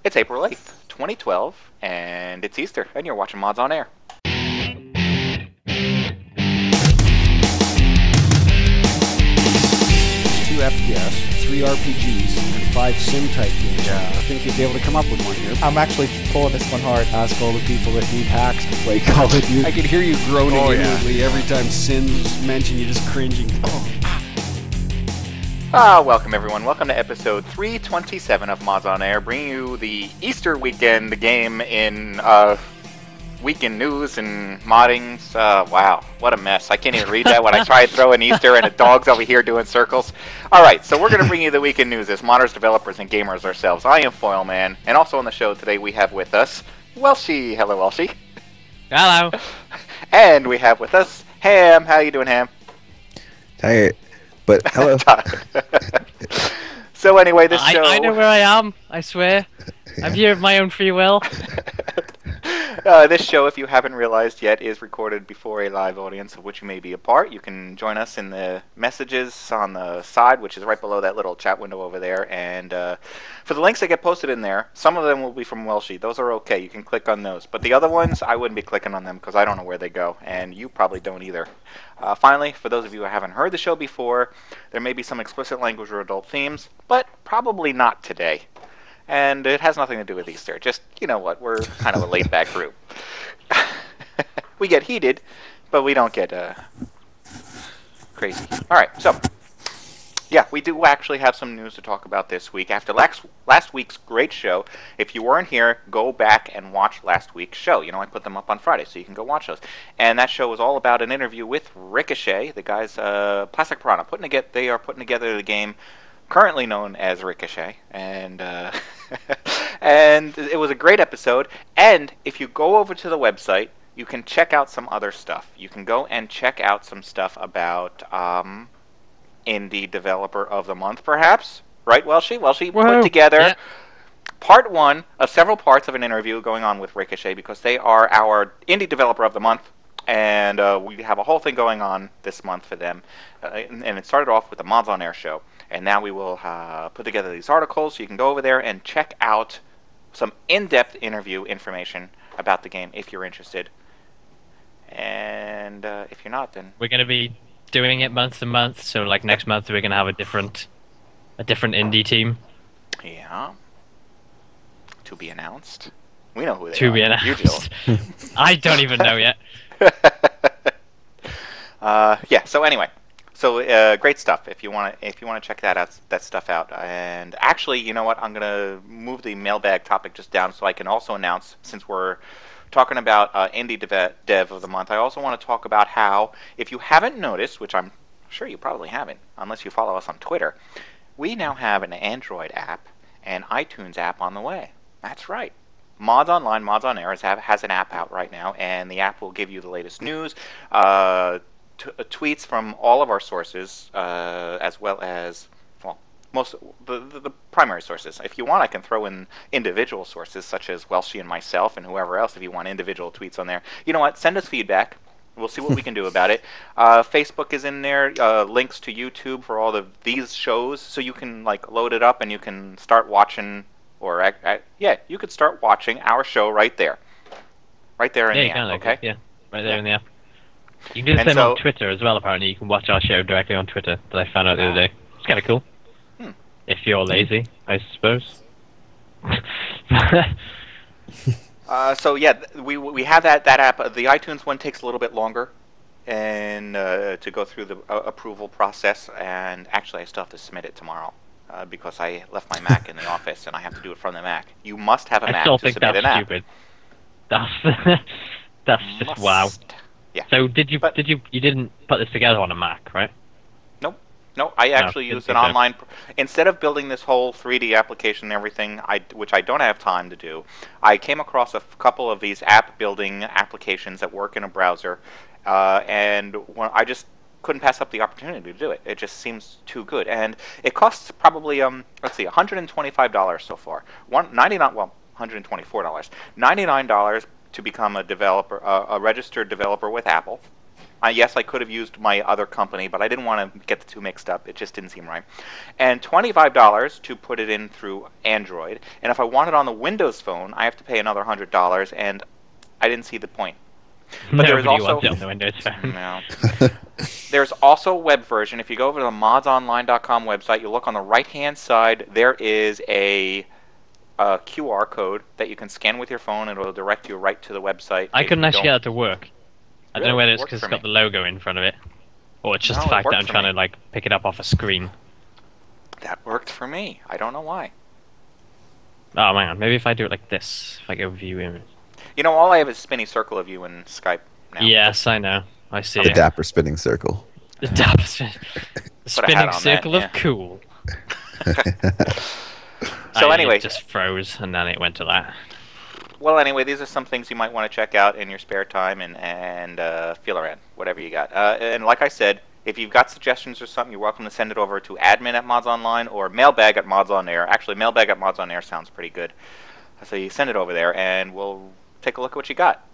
It's April 8th, 2012, and it's Easter, and you're watching Mods on Air. 2 FPS, 3 RPGs, and 5 sim-type games. Yeah. I think you'd be able to come up with one here. I'm actually pulling this one hard. Ask all the people that need hacks to play Call of Duty. I could hear you groaning inwardly every time Sin's mentioned. You just cringing. Welcome everyone. Welcome to episode 327 of Mods on Air, bringing you the Easter weekend game in weekend news and moddings. Wow, what a mess. I can't even read that when I try to throw an Easter and a dog's over here doing circles. Alright, so we're going to bring you the weekend news as modders, developers, and gamers ourselves. I am foyleman, and also on the show today we have with us Welshy. Hello, Welshy. Hello. And we have with us Ham. How you doing, Ham? Tired, but hello. So anyway, this show... I know where I am, I swear. I'm here of my own free will. This show, if you haven't realized yet, is recorded before a live audience of which you may be a part. You can join us in the messages on the side, which is right below that little chat window over there. And for the links that get posted in there, some of them will be from Welshy. Those are okay. You can click on those. But the other ones, I wouldn't be clicking on them because I don't know where they go. And you probably don't either. Finally, for those of you who haven't heard the show before, there may be some explicit language or adult themes, but probably not today. And it has nothing to do with Easter. Just, you know what, we're kind of a laid-back group. We get heated, but we don't get crazy. Alright, so, yeah, we do actually have some news to talk about this week. After last week's great show, if you weren't here, go back and watch last week's show. You know, I put them up on Friday, so you can go watch those. And that show was all about an interview with Ricochet, the guys, Plastic Piranha. They are putting together the game currently known as Ricochet, and and it was a great episode. And if you go over to the website, you can check out some other stuff. You can go and check out some stuff about Indie Developer of the Month, perhaps. Right, Welshy? Welshy put together part one of several parts of an interview going on with Ricochet because they are our Indie Developer of the Month. And we have a whole thing going on this month for them. And it started off with the Mods on Air show. And now we will put together these articles so you can go over there and check out some in-depth interview information about the game if you're interested. And if you're not, then... We're going to be doing it month to month, so like next month we're going to have a different indie team. Yeah. To be announced. We know who they are. To be announced. You do. I don't even know yet. Yeah, so anyway. So great stuff. If you want to check that stuff out. And actually, you know what? I'm gonna move the mailbag topic just down so I can also announce, since we're talking about Indie Dev of the Month, I also want to talk about how, if you haven't noticed, which I'm sure you probably haven't, unless you follow us on Twitter, we now have an Android app and iTunes app on the way. That's right. MODSonline, Mods on Air has an app out right now, and the app will give you the latest news, tweets from all of our sources, as well as, well, most the primary sources. If you want, I can throw in individual sources such as Welshy and myself and whoever else. If you want individual tweets on there, you know what? Send us feedback. We'll see what we can do about it. Facebook is in there. Links to YouTube for all of these shows, so you can like load it up and you can start watching. Or yeah, you could start watching our show right there in the app. Okay. Yeah, right there in the app. You can do the same on Twitter as well, apparently. You can watch our show directly on Twitter, that I found out the other day. It's kind of cool. If you're lazy, I suppose. So yeah, we have that app. The iTunes one takes a little bit longer and to go through the approval process. And actually, I still have to submit it tomorrow because I left my Mac in the office and I have to do it from the Mac. You must have a Mac to submit an app. That's that's just wow. Yeah. So you didn't put this together on a Mac, right? No, I actually used an online... Instead of building this whole 3D application and everything, which I don't have time to do, I came across a couple of these app-building applications that work in a browser, and I just couldn't pass up the opportunity to do it. It just seems too good. And it costs probably, let's see, $125 so far. $124. $99 to become a developer, a registered developer with Apple. Yes, I could have used my other company, but I didn't want to get the two mixed up. It just didn't seem right. And $25 to put it in through Android. And if I want it on the Windows phone, I have to pay another $100, and I didn't see the point. But there is also wants it on the Windows phone. No. There's also a web version. If you go over to the MODSonline.com website, you look on the right-hand side. There is a QR code that you can scan with your phone, and it will direct you right to the website. I couldn't actually get it to work. I don't know whether it's because it's got me. the logo in front of it, or it's just No, the fact that I'm for trying me. to like pick it up off a screen. That worked for me. I don't know why. Oh man, maybe if I do it like this, if I go view image. You know, all I have is a spinny circle of you in Skype now. Yes, I know. I see The it. dapper spinning circle. The dapper the spinning circle that, of cool. So anyway, it just froze, and then it went to that. Well, anyway, these are some things you might want to check out in your spare time and feel around, whatever you got. And like I said, if you've got suggestions or something, you're welcome to send it over to admin@MODSonline or mailbag@MODSonair. Actually, mailbag@MODSonair sounds pretty good. So you send it over there, and we'll take a look at what you got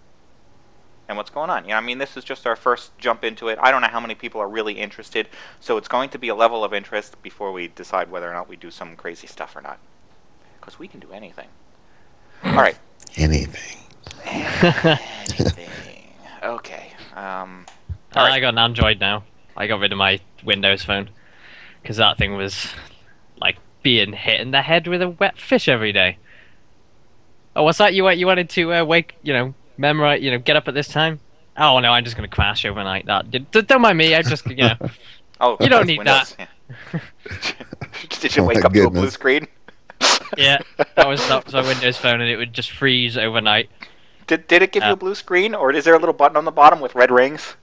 and what's going on. You know, I mean, this is just our first jump into it. I don't know how many people are really interested, so it's going to be a level of interest before we decide whether or not we do some crazy stuff or not. Because we can do anything. All right. Anything. Anything. Okay. All right. I got an Android now. I got rid of my Windows phone because that thing was like being hit in the head with a wet fish every day. Oh, what's that? You wanted to memorize, get up at this time? Oh no, I'm just gonna crash overnight. Don't mind me. I just, Oh, you don't need Windows, that. Yeah. Did you Oh wake my up to a blue goodness. screen? Yeah, that was my Windows phone, and it would just freeze overnight. Did it give you a blue screen, or is there a little button on the bottom with red rings?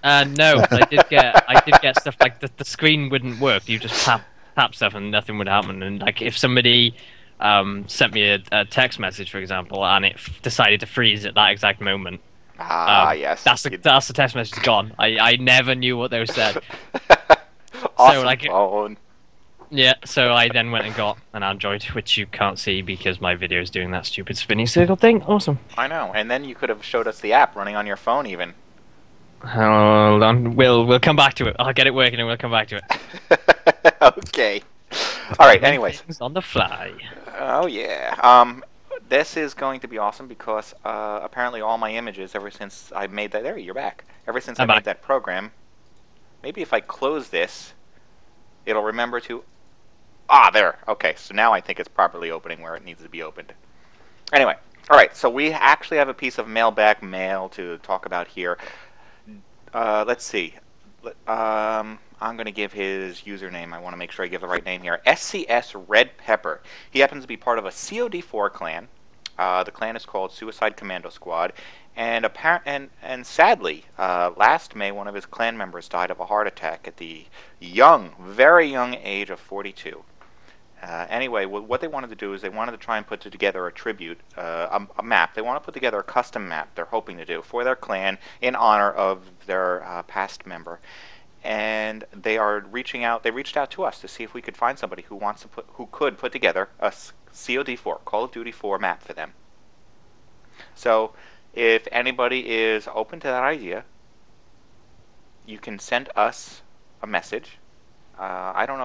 No, I did get stuff like the screen wouldn't work. You just tap stuff and nothing would happen. And like if somebody sent me a text message, for example, and it decided to freeze at that exact moment. Yes. That's the text message gone. I never knew what they said. Awesome So like phone. yeah, so I then went and got an Android, which you can't see because my video is doing that stupid spinning circle thing. Awesome. I know, and then you could have showed us the app running on your phone even. Hold on, we'll come back to it. I'll get it working and we'll come back to it. Okay. All right. Anyways. Things on the fly. Oh yeah. This is going to be awesome because apparently all my images ever since I made that. There, you're back. Ever since I made that program. Maybe if I close this, it'll remember to. There. Okay. So now I think it's properly opening where it needs to be opened. Anyway. All right. So we actually have a piece of mailbag mail to talk about here. Let's see. I'm going to give his username. I want to make sure I give the right name here. SCS Red Pepper. He happens to be part of a COD4 clan. The clan is called Suicide Commando Squad. And sadly, last May, one of his clan members died of a heart attack at the very young age of 42. Anyway, what they wanted to do is they wanted to try and put together a tribute, a map. They want to put together a custom map they're hoping to do for their clan in honor of their past member. And they are reaching out. They reached out to us to see if we could find somebody who could put together a COD4, Call of Duty 4 map for them. So, if anybody is open to that idea, you can send us a message. I don't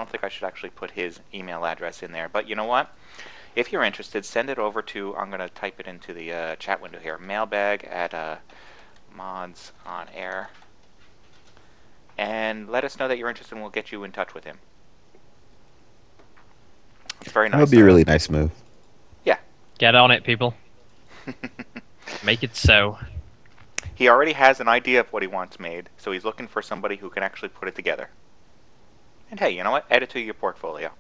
think I should actually put his email address in there. But you know what? If you're interested, send it over to. I'm going to type it into the chat window here. mailbag@MODSonair. And let us know that you're interested, and we'll get you in touch with him. It's very nice. That would be a really nice move. Yeah. Get on it, people. Make it so. He already has an idea of what he wants made, so he's looking for somebody who can actually put it together. And hey, you know what? Add it to your portfolio.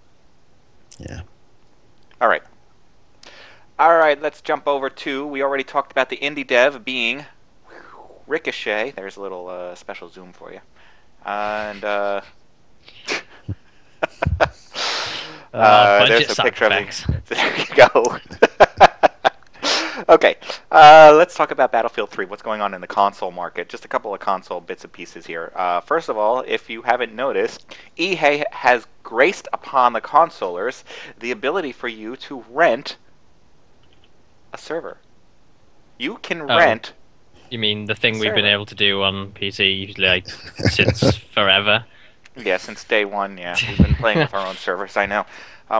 Yeah. All right. All right, let's jump over to, we already talked about the indie dev being Ricochet. There's a little special zoom for you. And there's a picture of it. There you go. Okay, let's talk about Battlefield 3, what's going on in the console market. Just a couple of console bits and pieces here. First of all, if you haven't noticed, EA has graced upon the consolers the ability for you to rent a server. You can rent You mean the thing we've been able to do on PC like since forever? Yeah, since day one. Yeah, we've been playing with our own servers. I know.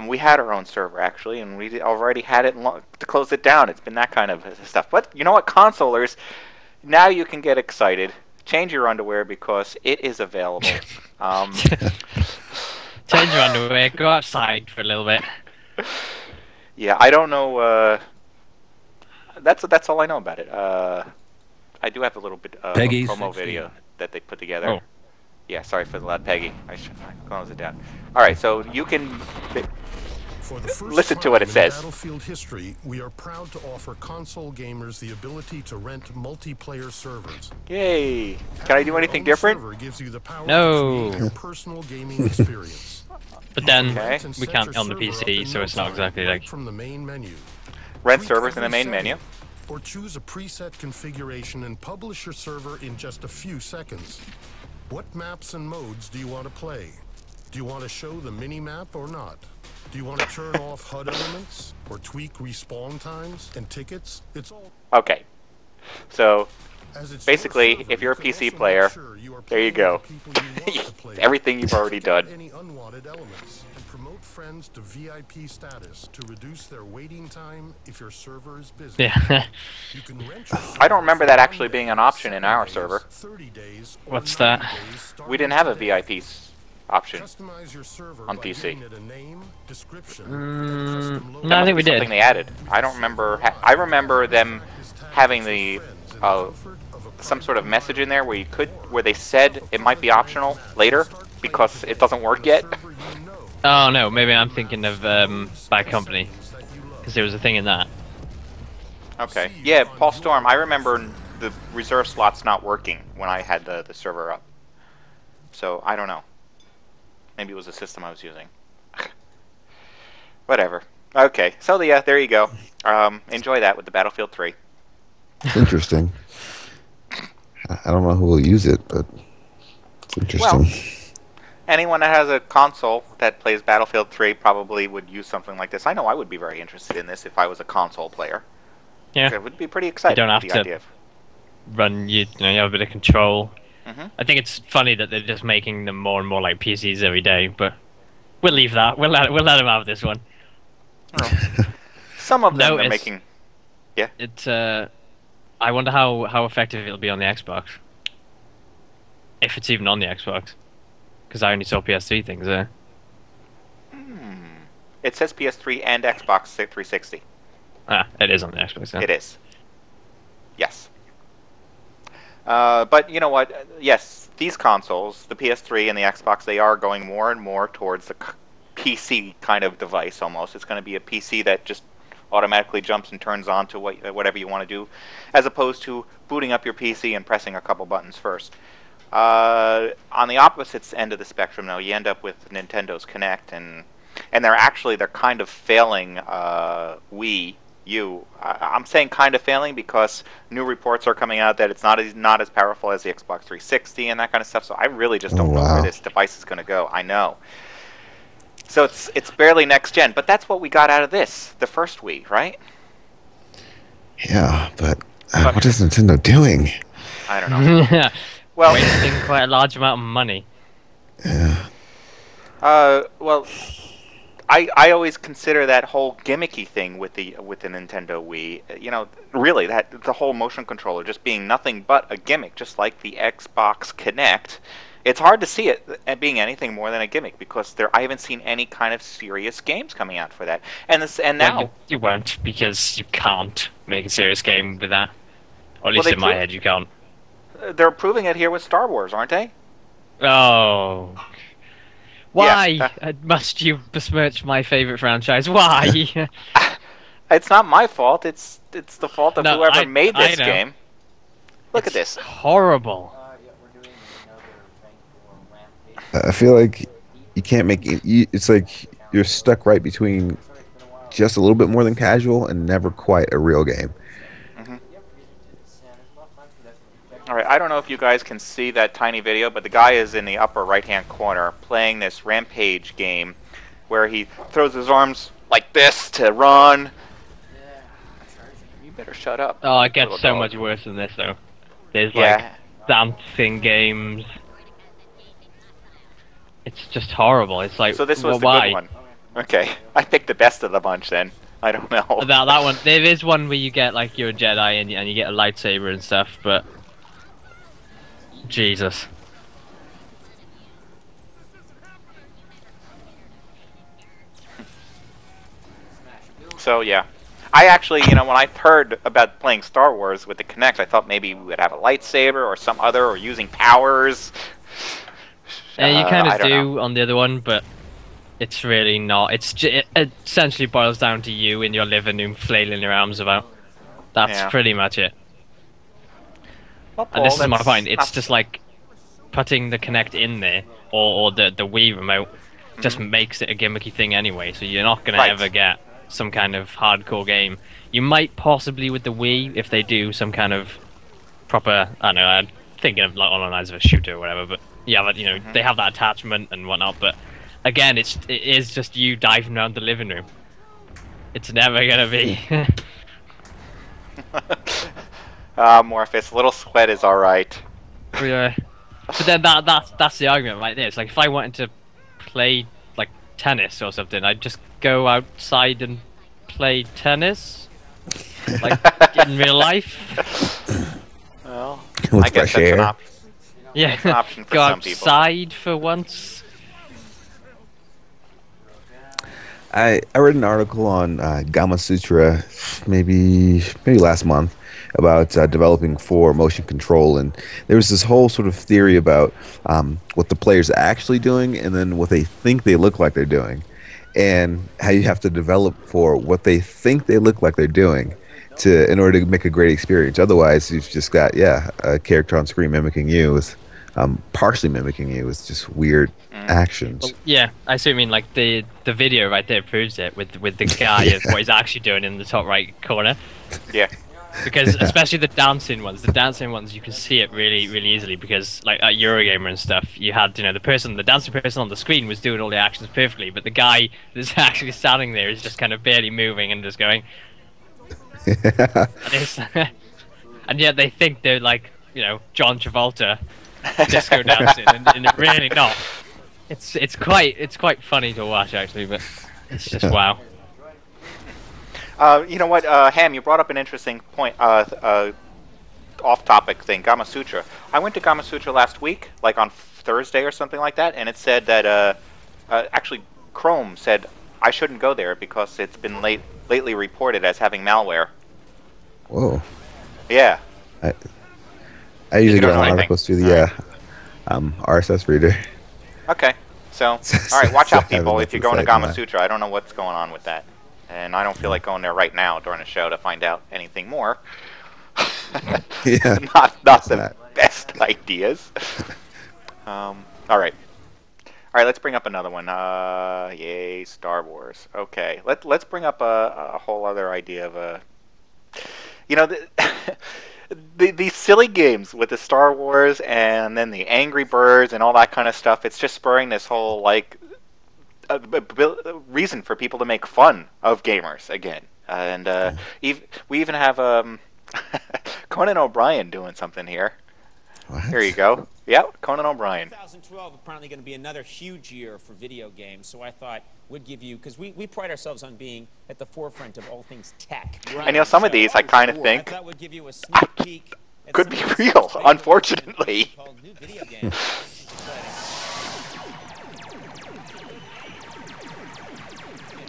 We had our own server actually, and we already had it to close it down. It's been that kind of stuff. But you know what, consolers? Now you can get excited. Change your underwear because it is available. Change your underwear. Go outside for a little bit. Yeah, I don't know. That's all I know about it. I do have a little bit of a promo video that they put together. Oh. Yeah, sorry for the loud Peggy. I should close it down. All right, so you can listen to what it says. In Battlefield history, we are proud to offer console gamers the ability to rent multiplayer servers. Yay! Can I do anything different? Gives you the power No. to create your personal gaming experience. But then Okay. we can't on the PC, so it's not exactly like from the main menu. Rent servers in the main menu. Or choose a preset configuration and publish your server in just a few seconds. What maps and modes do you want to play? Do you want to show the mini-map or not? Do you want to turn off HUD elements or tweak respawn times and tickets? It's all Okay. So basically, if you're a PC player, there you go. Everything you've already done. Any unwanted elements and promote friends to VIP status to reduce their waiting time if your server is busy. yeah. You can rent your I don't remember that actually being an option in our server. 30 days, or What's 90 that? days starting We didn't have a today. VIP option. Customize your server on by PC. giving it a name, description, and custom logo. No, I think we Something did. they added. I don't remember. I remember them having the some sort of message in there where they said it might be optional later because it doesn't work yet. Oh no, maybe I'm thinking of Bad Company, because there was a thing in that. Okay. Yeah, Paul Storm. I remember the reserve slots not working when I had the server up. So I don't know. Maybe it was the system I was using. Whatever. Okay. So yeah, there you go. Enjoy that with the Battlefield 3. It's interesting. I don't know who will use it, but it's interesting. Anyone that has a console that plays Battlefield 3 probably would use something like this. I know I would be very interested in this if I was a console player. Yeah. I would be pretty excited You don't with have the to idea of... run. You have a bit of control. Mhm. I think it's funny that they're just making them more and more like PCs every day, but we'll leave that. We'll let them have this one. Some of them No, are it's- making... It's I wonder how effective it'll be on the Xbox. If it's even on the Xbox. Because I only saw PS3 things there. It says PS3 and Xbox 360. Ah, it is on the Xbox then. It is. Yes. But you know what? Yes, these consoles, the PS3 and the Xbox, they are going more and more towards the PC kind of device almost. It's going to be a PC that just automatically jumps and turns on to whatever you want to do, as opposed to booting up your PC and pressing a couple buttons first. On the opposite end of the spectrum, though, you end up with Nintendo's Kinect, and they're kind of failing Wii U. I'm saying kind of failing because new reports are coming out that it's not as powerful as the Xbox 360 and that kind of stuff. So I really just don't know where this device is going to go. I know. So it's barely next gen, but that's what we got out of this, the first Wii, right? Yeah, but what is Nintendo doing? I don't know. Well, wasting quite a large amount of money. Yeah. Well, I always consider that whole gimmicky thing with the Nintendo Wii, you know, really that the whole motion controller just being nothing but a gimmick, just like the Xbox Kinect. It's hard to see it being anything more than a gimmick because I haven't seen any kind of serious games coming out for that. And now well, you won't, because you can't make a serious game with that. Or at least in my head, you can't. They're proving it here with Star Wars, aren't they? Oh. Why Yes, must you besmirch my favorite franchise? Why? It's not my fault. It's the fault of No, whoever made this know. game. Look at this. Horrible. I feel like you can't make it. It's like you're stuck right between just a little bit more than casual and never quite a real game. All right, I don't know if you guys can see that tiny video, but the guy is in the upper right-hand corner playing this Rampage game where he throws his arms like this to run. You better shut up. Oh, it gets little so dog. much worse than this, though. There's like dancing games. It's just horrible. It's like, so this was the why? good one. Okay, I picked the best of the bunch then. I don't know. That one, there is one where you get like you're a Jedi and you get a lightsaber and stuff, but Jesus. So yeah, I actually, you know, when I heard about playing Star Wars with the Kinect, I thought maybe we would have a lightsaber or some other, or using powers. You kind of I don't do know. on the other one, but it's really not. It essentially boils down to you in your living room flailing your arms about. That's pretty much it. Well, And this Paul, is my that's point. It's not- just like putting the Kinect in there, or the Wii remote, just makes it a gimmicky thing anyway. So you're not gonna ever get some kind of hardcore game. You might possibly with the Wii if they do some kind of proper. I don't know. I'm thinking of like online as a shooter or whatever. But yeah, but you know they have that attachment and whatnot. But again, it is just you diving around the living room. It's never gonna be. Morphous, little sweat is alright. Yeah. But then that's the argument right there. It's like if I wanted to play like tennis or something, I'd just go outside and play tennis, like in real life. Well, With I guess fresh that's an air. option. Yeah, It's an option for go some people. outside for once. I read an article on Gamma Sutra maybe last month about developing for motion control, and there was this whole sort of theory about what the player's actually doing and then what they think they look like they're doing, and how you have to develop for what they think they look like they're doing in order to make a great experience. Otherwise, you've just got a character on screen mimicking you with partially mimicking you with just weird actions. Well, yeah, I see what you mean. Like the video right there proves it with the guy is what he's actually doing in the top right corner. Yeah. Because especially the dancing ones you can see it really easily because like at Eurogamer and stuff, you had the dancing person on the screen was doing all the actions perfectly, but the guy that's actually standing there is just kind of barely moving and just going. And yet they think they're like John Travolta disco dancing, and they're really not. It's quite funny to watch actually, but it's just wow. You know what, Ham, you brought up an interesting point, off-topic thing, Gamma Sutra. I went to Gamma Sutra last week, like on Thursday or something like that, and it said that, actually, Chrome said I shouldn't go there because it's been lately reported as having malware. Whoa. Yeah. I usually don't get know on anything? articles through the RSS reader. Okay, so, alright, watch out, people, Haven't if you're looked going to at the site Gamma in Sutra. I don't know what's going on with that. And I don't feel like going there right now during the show to find out anything more. Yeah. Not the best ideas. All right, let's bring up another one. Yay, Star Wars. Okay, let's bring up a whole other idea of a. These silly games with the Star Wars and then the Angry Birds and all that kind of stuff. It's just spurring this whole like. A reason for people to make fun of gamers again, and we even have Conan O'Brien doing something here. What? Here you go. Yep, Conan O'Brien. 2012 apparently going to be another huge year for video games, so I thought we'd give you, because we pride ourselves on being at the forefront of all things tech. And some of these I kind of think I thought we'd give you a sneak peek at could some be of the real, stuff unfortunately. called new video games.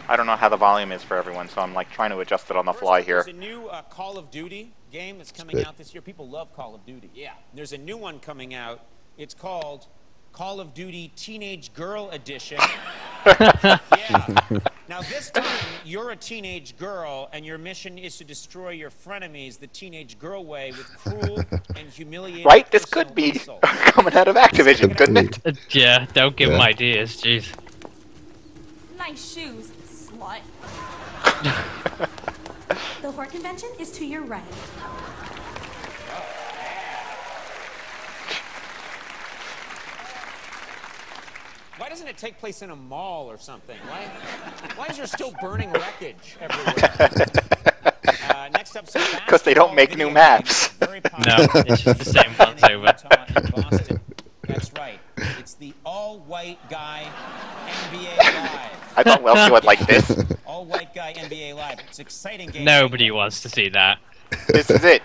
I don't know how the volume is for everyone, so I'm like trying to adjust it on the fly here. There's a new Call of Duty game that's coming out this year. People love Call of Duty. Yeah. There's a new one coming out. It's called Call of Duty Teenage Girl Edition. Yeah. Now this time, you're a teenage girl, and your mission is to destroy your frenemies the teenage girl way with cruel and humiliating. Right? This could be assault. coming out of Activision, couldn't it? Yeah, don't give them ideas, jeez. Nice shoes, slut. The horror convention is to your right. Why doesn't it take place in a mall or something? Why is there still burning wreckage everywhere? Next up, because they don't make new maps. Very popular. No, it's just the same once over. Boston. That's right. It's the all-white guy NBA Live. I thought Welshy would like this. All-white guy NBA Live. It's an exciting game. Nobody wants to see that. This is it.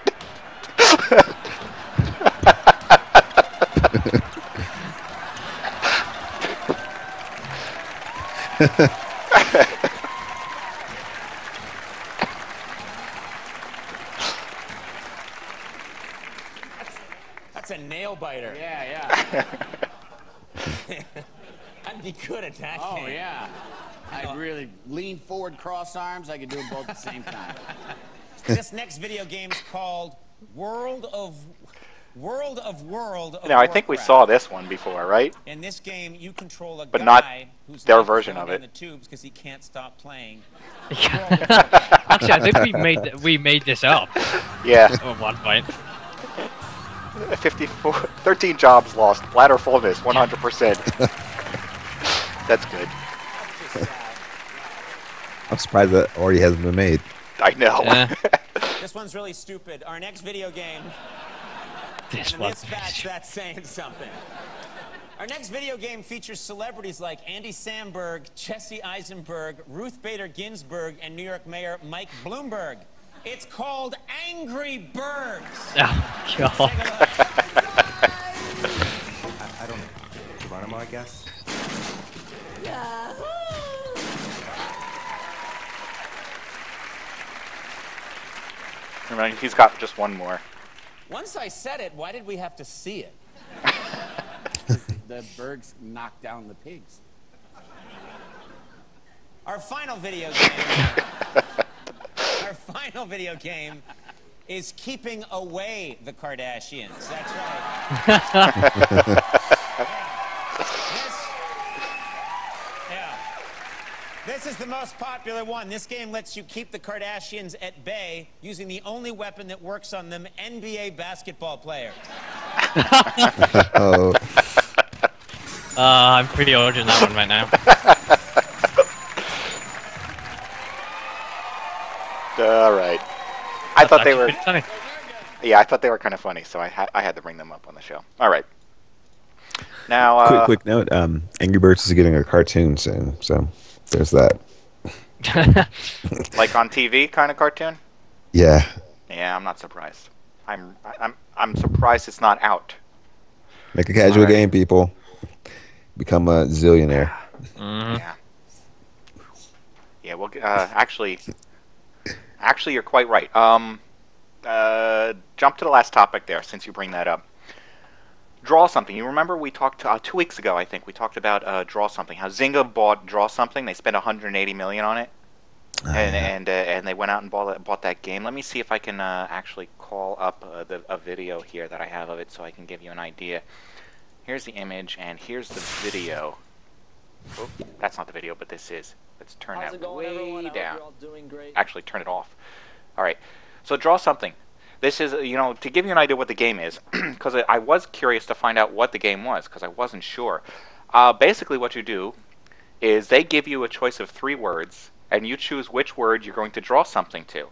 That's a nail biter. Yeah. I'd be good at that. Oh, yeah. I'd really lean forward, cross arms. I could do them both at the same time. This next video game is called World of Now, I think we saw this one before, right? In this game, you control a But guy not who's their life is version going of down it. the tubes because he can't stop playing. Actually, I think we made this up. Yeah. At one point. 13 jobs lost. Bladder fullness, 100%. That's good. I'm surprised that already hasn't been made. I know. Yeah. This one's really stupid. Our next video game. This And one. this batch, that's saying something. Our next video game features celebrities like Andy Samberg, Jesse Eisenberg, Ruth Bader Ginsburg, and New York Mayor Mike Bloomberg. It's called Angry Birds. Oh, God. I don't know. Geronimo, I guess. Remember, he's got just one more. Once I said it, why did we have to see it? The Bergs knocked down the pigs. Our final video game. Our final video game is Keeping Away the Kardashians. That's right. This is the most popular one. This game lets you keep the Kardashians at bay using the only weapon that works on them, NBA basketball players. Oh. I'm pre-ordering that one right now. All right. I thought they were. Pretty funny. Yeah, I thought they were kind of funny, so I had to bring them up on the show. All right. Now, Quick note: Angry Birds is getting a cartoon soon, so there's that. like on TV kind of cartoon. Yeah. Yeah, I'm not surprised. I'm surprised it's not out. Make a casual game, people. Become a zillionaire. Yeah. Yeah. Well, actually, you're quite right. Jump to the last topic there, since you bring that up. Draw Something. You remember we talked 2 weeks ago, I think, we talked about Draw Something. How Zynga bought Draw Something. They spent $180 million on it, and they went out and bought that game. Let me see if I can actually call up a video here that I have of it, so I can give you an idea. Here's the image, and here's the video. Oh, that's not the video, but this is. Let's turn that way down. Actually, turn it off. All right. So Draw Something. This is, to give you an idea what the game is, because I was curious to find out what the game was, because I wasn't sure. Basically what you do is they give you a choice of 3 words, and you choose which word you're going to draw something to.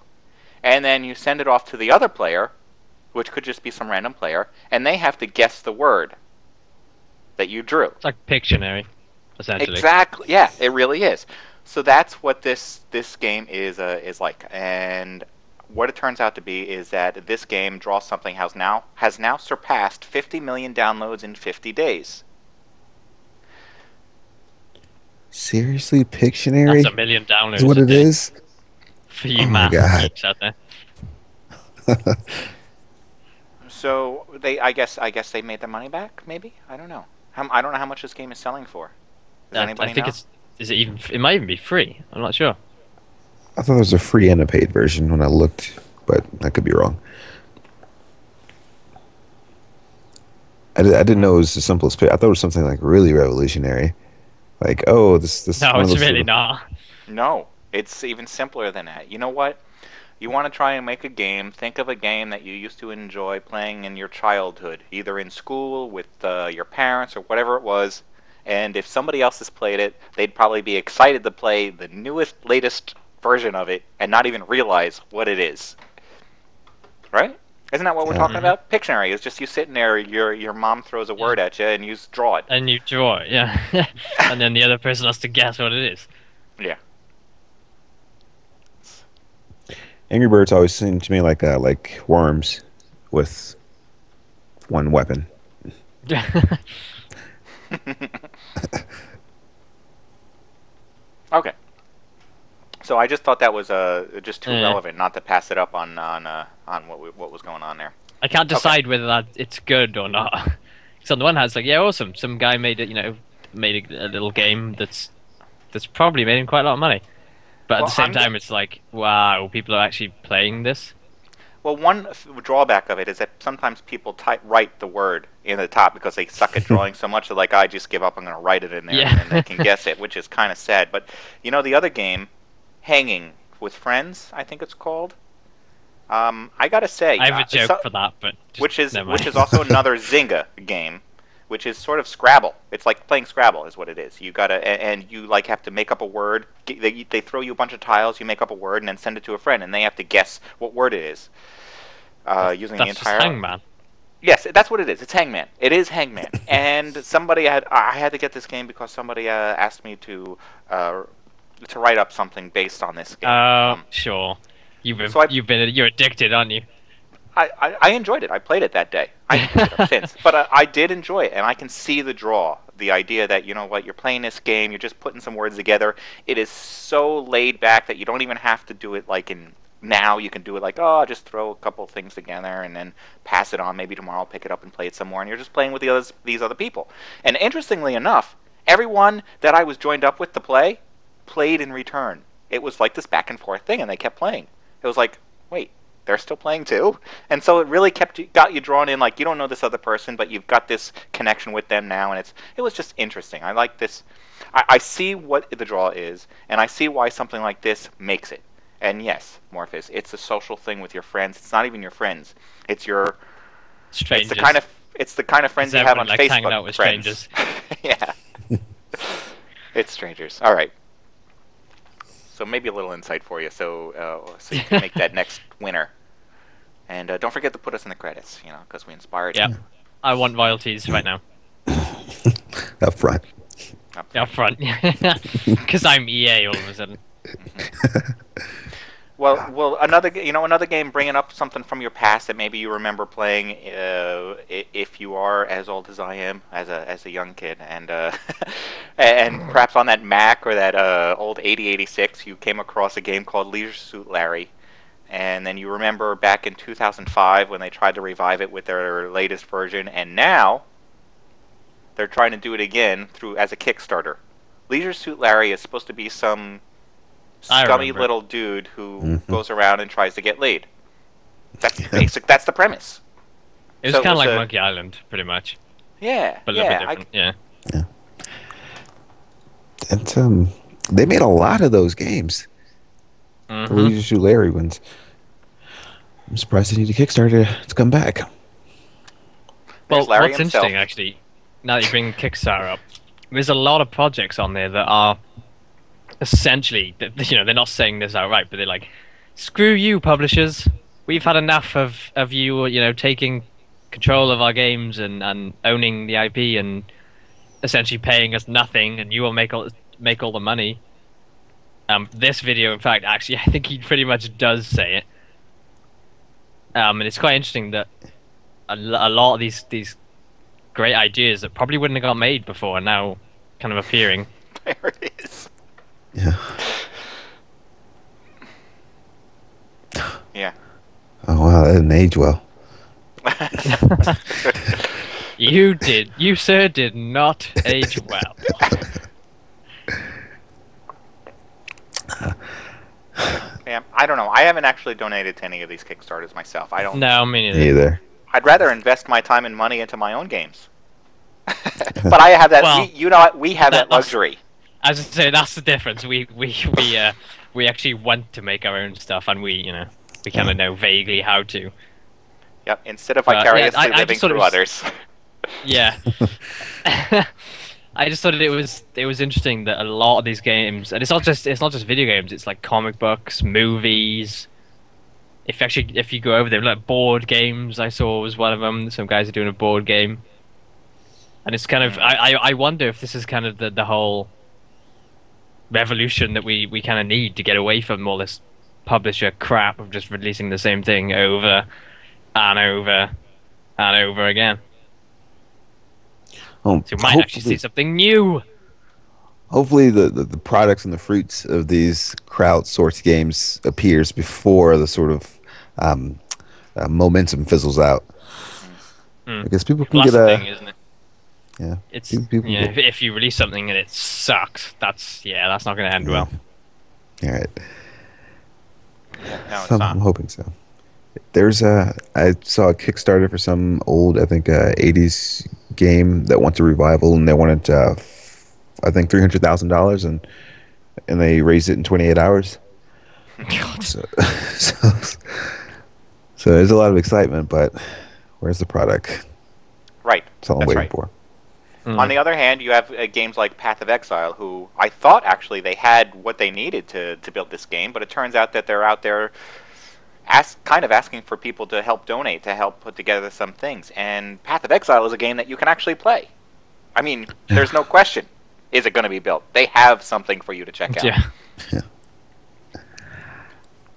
And then you send it off to the other player, which could just be some random player, and they have to guess the word that you drew. It's like Pictionary, essentially. Exactly. Yeah, it really is. So that's what this game is like. And what it turns out to be is that this game, Draw Something, has now surpassed 50 million downloads in 50 days. Seriously, Pictionary? That's 1 million downloads. Is what it is? For you math geeks out there. So I guess they made their money back. Maybe, I don't know. I don't know how much this game is selling for. Does anybody I think know? it might even be free. I'm not sure. I thought there was a free and a paid version when I looked, but I could be wrong. I didn't know it was the simplest pit. I thought it was something like really revolutionary. Like, oh, this. No, it's really not. No, it's even simpler than that. You know what? You want to try and make a game, think of a game that you used to enjoy playing in your childhood, either in school, with your parents, or whatever it was, and if somebody else has played it, they'd probably be excited to play the newest, latest version of it, and not even realize what it is. Right? Isn't that what we're talking about? Pictionary is just you sitting there, your mom throws a word at you, and you draw it. And you draw it, yeah. And then the other person has to guess what it is. Yeah. Angry Birds always seem to me like worms with one weapon. Okay. So I just thought that was just too relevant not to pass it up on what was going on there. I can't decide whether it's good or not. So on the one hand, it's like, yeah, awesome. Some guy made it, made a little game that's probably made him quite a lot of money. But at the same time, it's like, wow, people are actually playing this. Well, one drawback of it is that sometimes people write the word in the top because they suck at drawing so much. They're like, I just give up. I'm going to write it in there, and then they can guess it, which is kind of sad. But the other game, Hanging with Friends, I think it's called. I gotta say, I have a joke for that, but which is also another Zynga game, which is sort of Scrabble. It's like playing Scrabble, is what it is. You gotta and you like have to make up a word. They throw you a bunch of tiles. You make up a word and then send it to a friend, and they have to guess what word it is. Using the entire. Just Hangman. Yes, that's what it is. It's Hangman. It is Hangman. And I had to get this game because somebody asked me to write up something based on this game. Sure. You're addicted, aren't you? I enjoyed it. I played it that day. I haven't played it since, but I did enjoy it, and I can see the draw. The idea that you're playing this game, you're just putting some words together. It is so laid back that you don't even have to do it like in now. You can do it like, I'll just throw a couple of things together and then pass it on. Maybe tomorrow I'll pick it up and play it some more. And you're just playing with these other people. And interestingly enough, everyone that I was joined up with to play played in return. It was like this back and forth thing, and they kept playing. It was like, wait, they're still playing too? And so it really got you drawn in, like you don't know this other person, but you've got this connection with them now, and it was just interesting. I like this. I see what the draw is, and I see why something like this makes it. And yes, Morphus, it's a social thing with your friends. It's not even your friends. It's your strangers. It's the kind of friends you have on Facebook. Hanging out with strangers. Yeah. It's strangers. All right. So maybe a little insight for you, so you can make that next winner. And don't forget to put us in the credits, because we inspired you. Yeah, I want royalties right now. Up front. Up front, because I'm EA all of a sudden. Well, another game bringing up something from your past that maybe you remember playing, if you are as old as I am, as a young kid, and and perhaps on that Mac or that old 8086, you came across a game called Leisure Suit Larry, and then you remember back in 2005 when they tried to revive it with their latest version, and now they're trying to do it again as a Kickstarter. Leisure Suit Larry is supposed to be some scummy little dude who goes around and tries to get laid. That's basic. That's the premise. It was kind of like Monkey Island, pretty much. Yeah, but a little bit different. Yeah. And they made a lot of those games. The Leisure Suit Larry ones. I'm surprised they need a Kickstarter to come back. Well, what's interesting, actually, now that you bring Kickstarter up, there's a lot of projects on there that are essentially, they're not saying this outright, but they're like, screw you, publishers. We've had enough of you, taking control of our games and owning the IP and essentially paying us nothing, and you will make all the money. This video, in fact, actually, I think he pretty much does say it. And it's quite interesting that a lot of these great ideas that probably wouldn't have got made before are now kind of appearing. There it is. Yeah. Yeah. Oh wow, that didn't age well. You sir did not age well. Yeah, I don't know. I haven't actually donated to any of these Kickstarters myself. I don't. No, me neither. Neither. I'd rather invest my time and money into my own games. But I have that. Well, we have that luxury. As I say, that's the difference. We actually want to make our own stuff, and we kind of know vaguely how to. Yep. Instead of vicariously living through others. Yeah. I just thought it was interesting that a lot of these games, and it's not just video games. It's like comic books, movies. if you go over there, like board games, I saw was one of them. Some guys are doing a board game, and it's kind of I wonder if this is kind of the whole revolution that we kind of need to get away from all this publisher crap of just releasing the same thing over and over and over again. Oh, So we might actually see something new. Hopefully the products and the fruits of these crowdsourced games appears before the sort of momentum fizzles out. Because people can that's get the thing, isn't it? Yeah. It's people if you release something and it sucks, that's not going to end well. All right. No, it's not. I'm hoping so. I saw a Kickstarter for some old, I think, 80s game that wants a revival, and they wanted, I think, $300,000, and they raised it in 28 hours. God. So there's a lot of excitement, but where's the product? Right. That's all I'm waiting for. On the other hand, you have games like Path of Exile, who I thought actually they had what they needed to build this game, but it turns out that they're out there kind of asking for people to help donate, to help put together some things. And Path of Exile is a game that you can actually play. I mean, there's no question. Is it going to be built? They have something for you to check out. Yeah.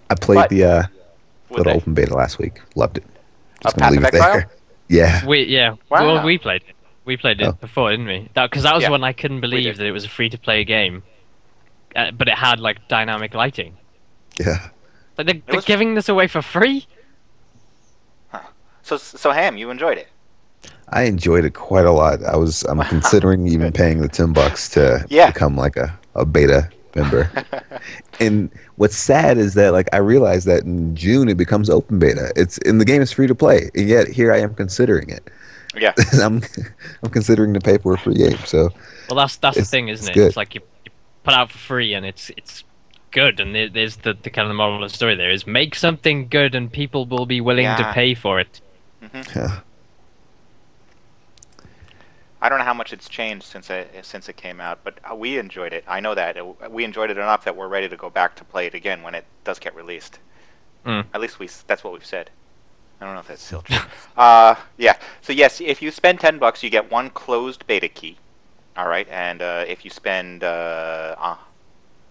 I played the little open beta last week. Loved it. Just gonna leave it there. Yeah. Wow. Well, we played it. We played it before, didn't we? Because that was when I couldn't believe that it was a free-to-play game, but it had like dynamic lighting. Yeah. Like they're giving this away for free. Huh. So Ham, you enjoyed it? I enjoyed it quite a lot. I'm considering even paying the $10 to become like a beta member. And what's sad is that like I realized that in June it becomes open beta. It's in the game is free to play, and yet here I am considering it. Yeah. I'm considering to pay for a free game. So well, that's the thing, isn't it? Good. It's like you put out for free, and it's good, and there's the kind of the moral of the story there is make something good, and people will be willing to pay for it. Yeah. I don't know how much it's changed since it came out, but we enjoyed it. I know that we enjoyed it enough that we're ready to go back to play it again when it does get released. At least that's what we've said. I don't know if that's still true. Yeah. So yes, if you spend $10, you get one closed beta key. All right, and if you spend not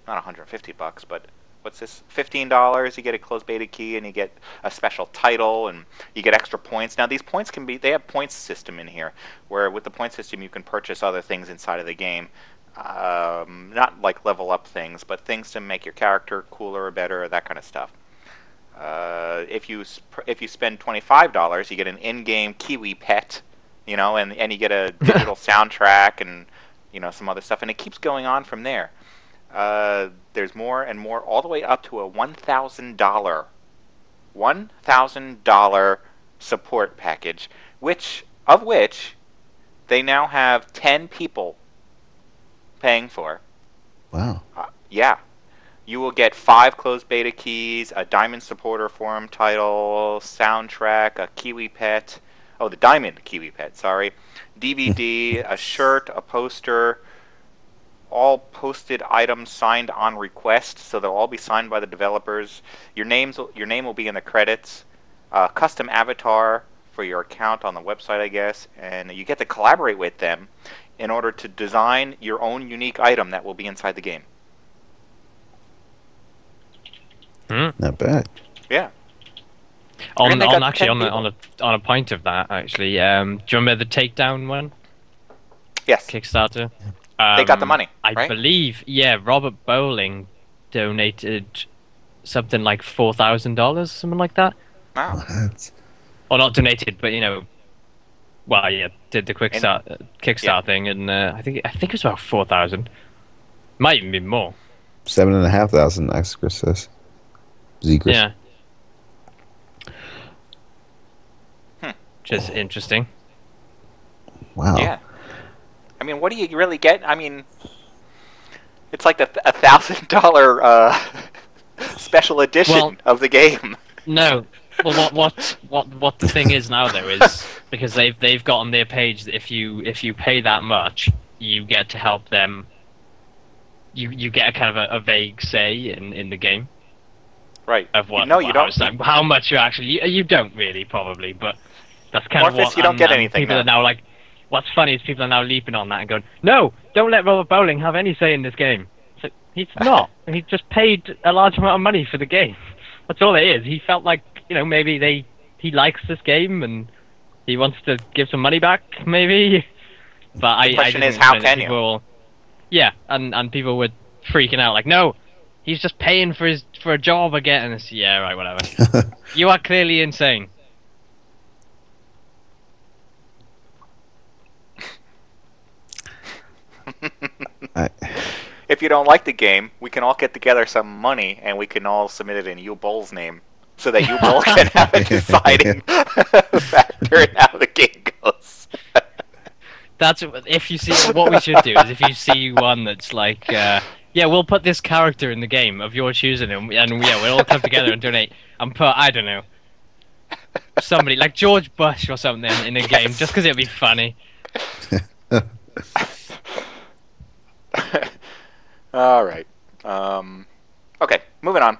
$150, but what's this? $15, you get a closed beta key, and you get a special title, and you get extra points. Now these points they have points system in here, where with the point system you can purchase other things inside of the game. Not like level up things, but things to make your character cooler or better, or that kind of stuff. If you spend $25, you get an in-game Kiwi pet, and you get a digital soundtrack and some other stuff, and it keeps going on from there. There's more and more, all the way up to a $1,000 support package, which they now have 10 people paying for. Wow. Yeah. You will get 5 closed beta keys, a Diamond Supporter Forum title, soundtrack, a Kiwi Pet. Oh, the Diamond Kiwi Pet, sorry. DVD, a shirt, a poster, all posted items signed on request, so they'll all be signed by the developers. Your name will be in the credits. Custom avatar for your account on the website, I guess, and you get to collaborate with them in order to design your own unique item that will be inside the game. Not bad. Yeah. On a point of that, actually, do you remember the Takedown one? Yes. Kickstarter. They got the money, right? I believe, Robert Bowling donated something like $4,000, something like that. Wow. Or not donated, but did the Kickstart thing, and I think it was about 4,000. Might even be more. 7,500. X-Chris says. Zegris. Yeah. Which is interesting. Wow. Yeah. I mean, what do you really get? I mean, it's like a $1,000 special edition of the game. No. Well, what the thing is now though is because they've got on their page that if you pay that much, you get to help them. You get a kind of a vague say in the game. Right. Of what? No, you don't. How much you actually? You don't really, probably, but that's kind of what. You don't get anything. People are now like. What's funny is people are now leaping on that and going, "No, don't let Robert Bowling have any say in this game." So he's not. He just paid a large amount of money for the game. That's all it is. He felt like, you know, maybe he likes this game and he wants to give some money back, maybe. But the question is, how can you? Yeah, and people were freaking out like, no, he's just paying for a job again. And it's, yeah, right, whatever. You are clearly insane. If you don't like the game, we can all get together some money and we can all submit it in U-Bull's name, so that U-Bull can have a deciding factor in how the game goes. That's if you see what we should do is if you see one that's like, yeah, we'll put this character in the game of your choosing, and yeah, we'll all come together and donate and put, I don't know, somebody like George Bush or something in a game just because it'd be funny. All right. Okay, moving on.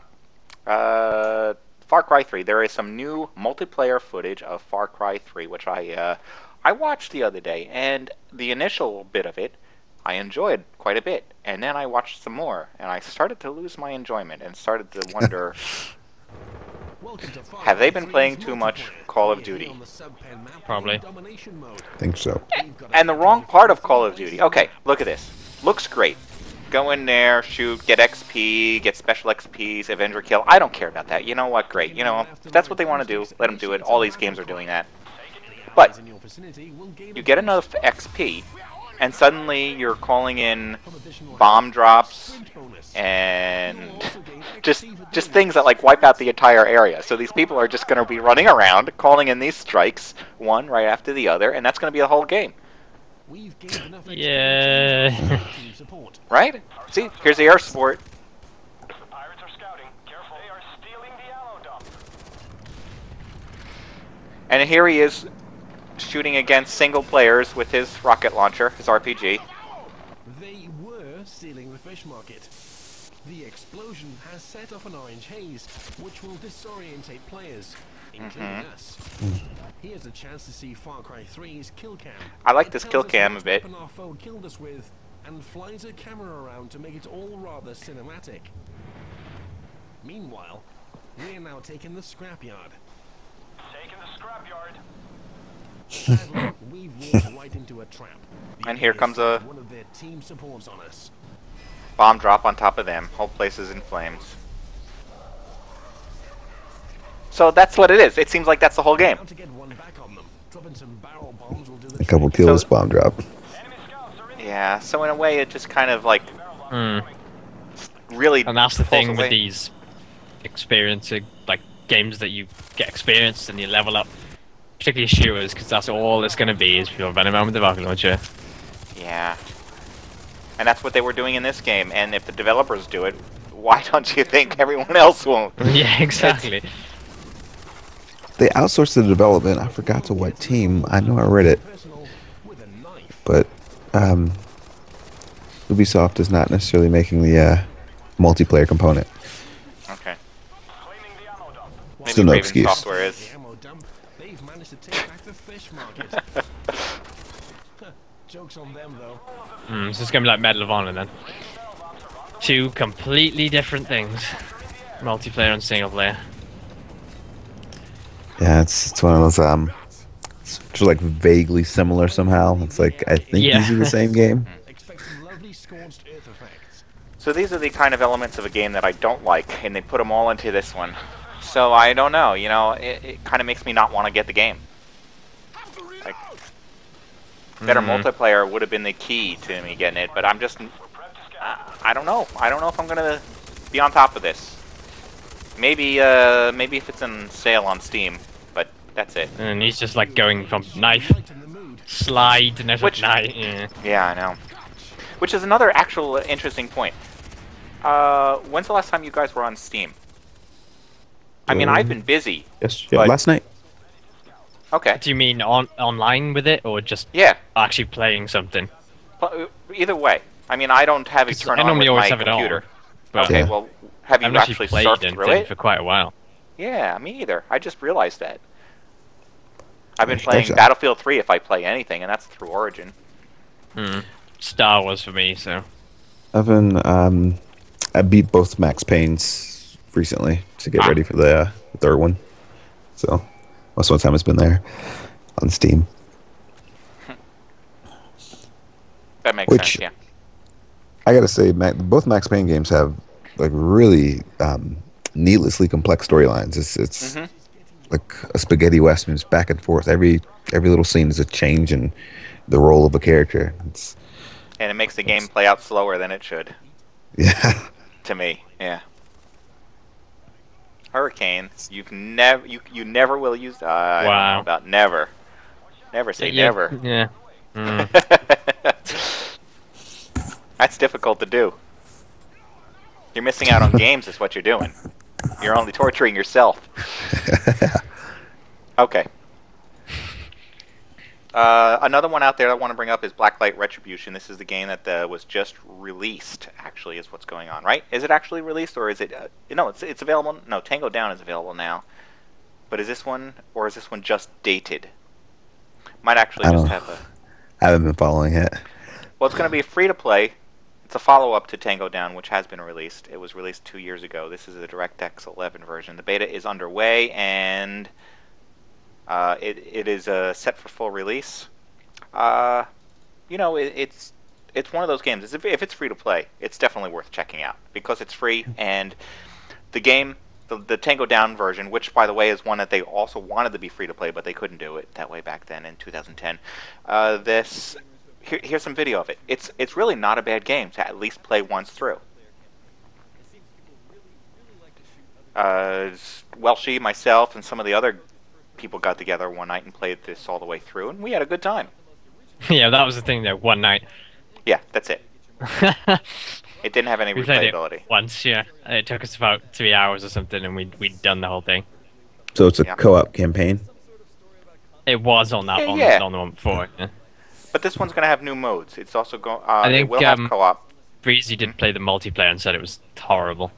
Far Cry 3. There is some new multiplayer footage of Far Cry 3, which I watched the other day, and the initial bit of it I enjoyed quite a bit, and then I watched some more, and I started to lose my enjoyment and started to wonder, have they been playing too much Call of Duty? Probably. Think so. And the wrong part of Call of Duty. Okay, look at this. Looks great. Go in there, shoot, get XP, get special XPs, Avenger kill. I don't care about that. You know what? Great. You know, if that's what they want to do, let them do it. All these games are doing that. But you get enough XP, and suddenly you're calling in bomb drops and just things that like wipe out the entire area. So these people are just going to be running around calling in these strikes, one right after the other, and that's going to be the whole game. Yeah. Right? See, here's the air support. And here he is shooting against single players with his rocket launcher, his RPG. They were stealing the fish market. The explosion has set off an orange haze, which will disorientate players, including us. Here's a chance to see Far Cry 3's kill cam. I like this kill cam a bit. Our foe killed us with, and flies a camera around to make it all rather cinematic. Meanwhile, we're now taking the scrapyard. Taking the scrapyard. Sadly, we've walked right into a trap. And here comes a one of their team supports on us. Bomb drop on top of them. Whole place is in flames. So that's what it is. It seems like that's the whole game. A couple kills, bomb drop. Yeah, so in a way it just kind of like really. And that's the thing with these experiencing like games that you get experience and you level up, particularly shooters, because that's all it's going to be is people running around with the rocket launcher. Yeah. And that's what they were doing in this game, and if the developers do it, why don't you think everyone else won't? Yeah, exactly. They outsourced the development. I forgot to what team. I know I read it. But Ubisoft is not necessarily making the multiplayer component. Okay. Still no excuse. Software is. They've managed to take back the fish market. Jokes on them, though. So it's gonna be like Medal of Honor then. Two completely different things. Multiplayer and single player. Yeah, it's one of those it's just like vaguely similar somehow. It's like I think these are the same game. So these are the kind of elements of a game that I don't like, and they put them all into this one. So I don't know, you know, it kind of makes me not want to get the game. Like, better multiplayer would have been the key to me getting it, but I'm just, I don't know. I don't know if I'm gonna be on top of this. Maybe, maybe if it's in sale on Steam, but that's it. And he's just like going from knife, slide, never knife. Yeah, I know. Which is another actual interesting point. When's the last time you guys were on Steam? I mean, I've been busy. Yes, yeah, last night. Okay. Do you mean online with it, or just actually playing something? Either way. I mean, I don't have it turned on with my computer. On, okay, well, Have you I've actually played surfed through it? for quite a while. Yeah, me either. I just realized that. I've been Actually, playing Battlefield 3 if I play anything, and that's through Origin. Star Wars for me, so. I've been I beat both Max Paynes recently to get ready for the third one. So most of the time it's been there on Steam. That makes sense, yeah. I gotta say, both Max Payne games have like really needlessly complex storylines. It's like a spaghetti western. It's back and forth. Every little scene is a change in the role of a character. And it makes the game play out slower than it should. Yeah. To me, yeah. Hurricane, you never will use. I don't know about never. Never say never. Yeah. That's difficult to do. You're missing out on games, is what you're doing. You're only torturing yourself. Okay. Another one out there I want to bring up is Blacklight Retribution. This is the game that was just released, actually, is what's going on, right? Is it actually released, or is it... no, it's available... No, Tango Down is available now. But is this one, or is this one just dated? Might actually just have a... I haven't been following it. Well, it's going to be free-to-play. It's a follow-up to Tango Down, which has been released. It was released 2 years ago. This is the DirectX 11 version. The beta is underway, and... it is set for full release. You know, it's one of those games. If it's free to play, it's definitely worth checking out because it's free. And the game, the Tango Down version, which by the way is one that they also wanted to be free to play, but they couldn't do it that way back then in 2010. Here's some video of it. It's really not a bad game to at least play once through. Welshy, myself, and some of the other people got together one night and played this all the way through, and we had a good time. Yeah, that was the thing there, one night. Yeah, that's it. It didn't have any replayability. Once, yeah. It took us about 3 hours or something, and we'd done the whole thing. So it's a co-op campaign? It was on that yeah. on the one before. Yeah. But this one's going to have new modes. It's also going. I think it will have co-op. Breezy did play the multiplayer and said it was horrible.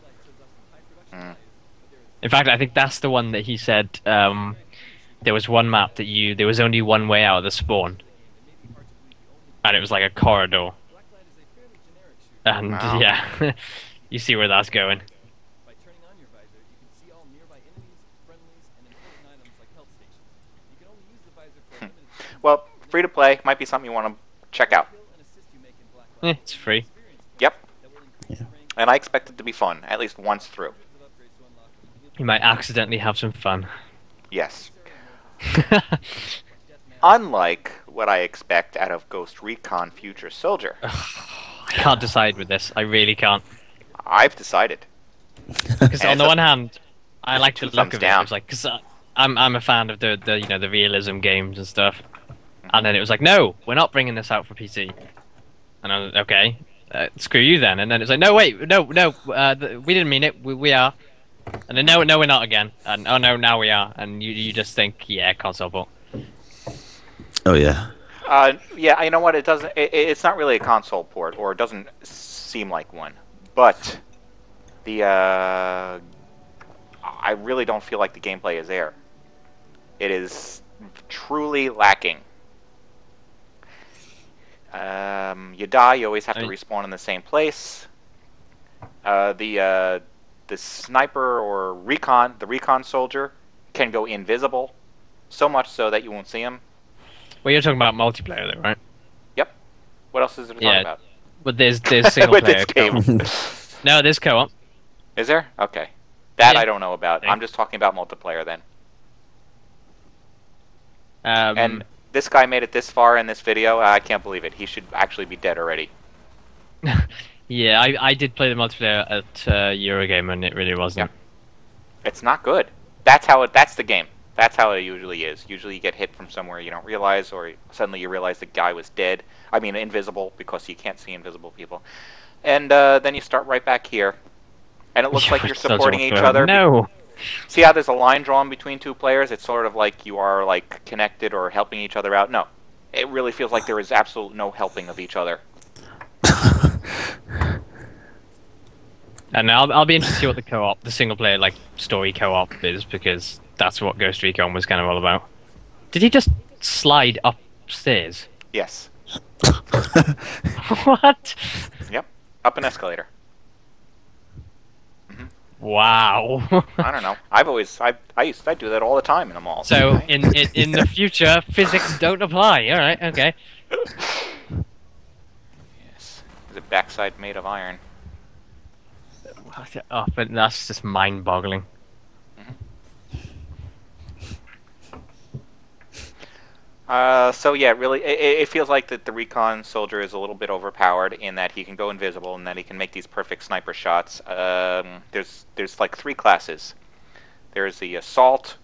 In fact, I think that's the one that he said. There was one map that there was only one way out of the spawn, and it was like a corridor. And yeah, you see where that's going. Well, free to play might be something you want to check out. It's free. Yep. Yeah. And I expect it to be fun, at least once through. You might accidentally have some fun. Yes. Unlike what I expect out of Ghost Recon Future Soldier. I can't decide with this. I really can't. I've decided. Because on the one hand, I like the look of it. It's like, cause I'm a fan of the realism games and stuff. And then it was like, no, we're not bringing this out for PC. And I was okay, screw you then. And then it's like, no, wait, no, we didn't mean it. We are. And then no, we're not again. And oh no, now we are. And you just think, yeah, console port. Oh yeah. Yeah, you know what? It doesn't. It's not really a console port, or it doesn't seem like one. But I really don't feel like the gameplay is there. It is truly lacking. You die, you always have to respawn in the same place. The sniper or the recon soldier can go invisible, so much so that you won't see him. Well, you're talking about multiplayer, though, right? Yep. What else is there to talk about? But there's single with player this game. No, there's co-op. Is there? Okay. That I don't know about. I'm just talking about multiplayer then. And this guy made it this far in this video. I can't believe it. He should actually be dead already. Yeah, I did play the multiplayer at Eurogame, and it really wasn't. Yeah. It's not good. That's the game. That's how it usually is. Usually you get hit from somewhere you don't realize, or suddenly you realize the guy was dead. I mean, invisible, because you can't see invisible people. And then you start right back here. And it looks like you're supporting each other. No. See how there's a line drawn between two players? It's sort of like you are like connected or helping each other out. No. It really feels like there is absolutely no helping of each other. And I'll be interested to see what the co-op, the single player like story co-op is, because that's what Ghost Recon was kind of all about. Did he just slide upstairs? Yes. What? Yep. Up an escalator. Wow. I don't know. I do that all the time in a mall. So in the future, physics don't apply. All right. Okay. Yes. Is it backside made of iron? Oh, but that's just mind-boggling. So yeah, really, it feels like that the Recon soldier is a little bit overpowered in that he can go invisible and that he can make these perfect sniper shots. There's like 3 classes. There's the assault,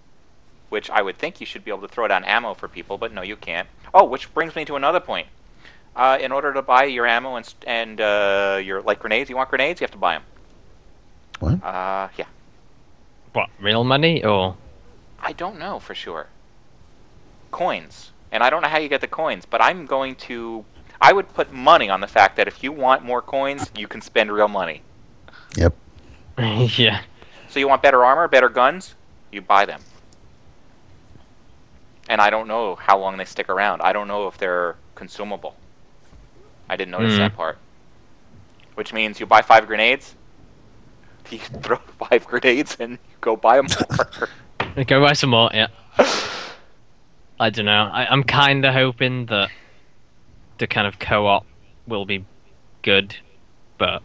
which I would think you should be able to throw down ammo for people, but no, you can't. Oh, which brings me to another point. In order to buy your ammo and your like grenades, you want grenades, you have to buy them. What? Yeah. What, real money or? I don't know for sure. Coins. And I don't know how you get the coins, but I would put money on the fact that if you want more coins, you can spend real money. Yep. Yeah. So you want better armor, better guns, you buy them. And I don't know how long they stick around. I don't know if they're consumable. I didn't notice that part. Which means you buy 5 grenades, you throw 5 grenades, and you go buy them more. Go buy some more, yeah. I don't know. I'm kind of hoping that the kind of co-op will be good, but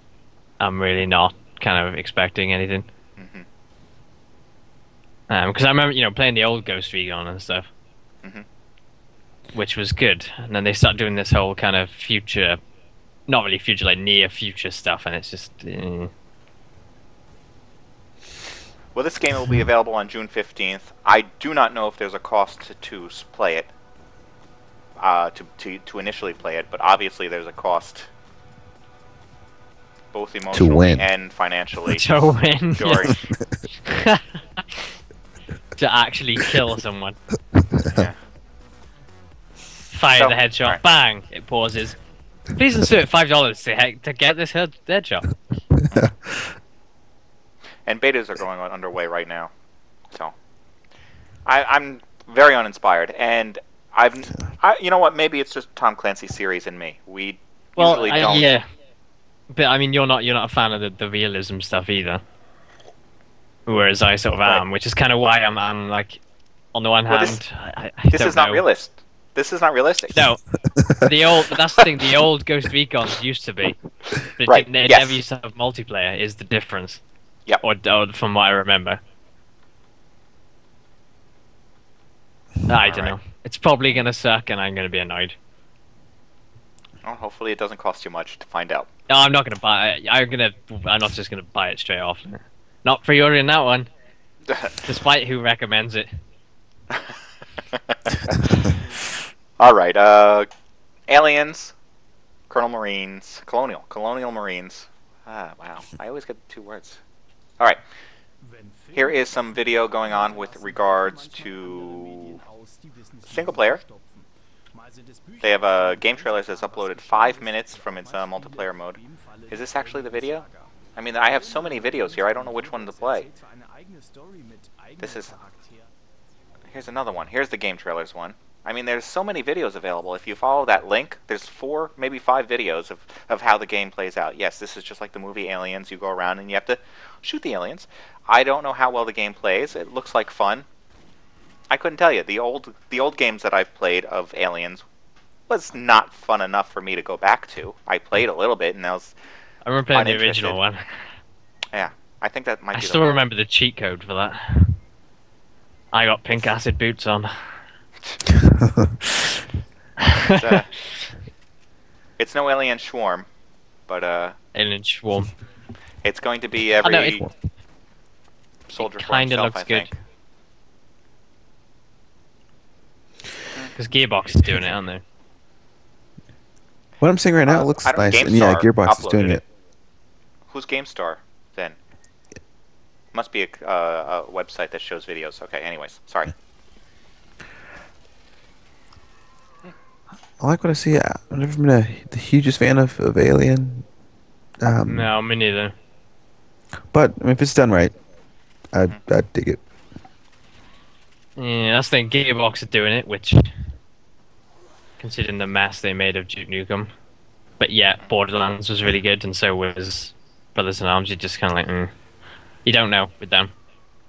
I'm really not kind of expecting anything. Because I remember, playing the old Ghost Recon and stuff, which was good. And then they start doing this whole kind of future, not really future, like near future stuff, and it's just. Well, this game will be available on June 15th. I do not know if there's a cost to play it, to initially play it, but obviously there's a cost, both emotionally and financially. To win. To actually kill someone. Yeah. Fire the headshot, right. Bang! It pauses. Please insert $5 to get this headshot. And betas are going on underway right now, so I'm very uninspired. And you know what? Maybe it's just Tom Clancy's series in me. We usually don't. Yeah, but I mean, you're not a fan of the realism stuff either. Whereas I sort of am, which is kind of why I'm like, on the one hand, this is not realist. This is not realistic. No, that's the thing. The old Ghost Recons used to be, but right. They never used to have multiplayer. Is the difference? Yep. Or from what I remember. I don't know. It's probably gonna suck, and I'm gonna be annoyed. Well, hopefully it doesn't cost too much to find out. No, I'm not gonna buy it. I'm not just gonna buy it straight off. Not pre-ordering that one, despite who recommends it. All right. Aliens, Colonial Marines. Ah, wow. I always get 2 words. All right. Here is some video going on with regards to single player. They have game trailers that's uploaded 5 minutes from its multiplayer mode. Is this actually the video? I mean, I have so many videos here, I don't know which one to play. Here's another one. Here's the game trailers one. I mean, there's so many videos available. If you follow that link, there's 4, maybe 5 videos of how the game plays out. Yes, this is just like the movie Aliens. You go around and you have to shoot the aliens. I don't know how well the game plays. It looks like fun. I couldn't tell you. The old games that I've played of Aliens was not fun enough for me to go back to. I played a little bit, and I was I remember playing the original one. Yeah, I think that might be. I still remember the cheat code for that. I got pink acid boots on. It's no Alien Swarm, but Alien Swarm. It's going to be every soldier for himself, I think. Because Gearbox is doing it, aren't they? What I'm saying right now, it looks nice, and yeah, Gearbox is doing it. Who's GameStar then? Must be a website that shows videos. Okay, anyways, sorry. I like what I see. I've never been the hugest fan of Alien. No, me neither. But I mean, if it's done right, I'd dig it. Yeah, that's the thing. Gearbox are doing it, which, considering the mess they made of Duke Nukem, but yeah, Borderlands was really good, and so was Brothers in Arms. You just kind of like, you don't know with them.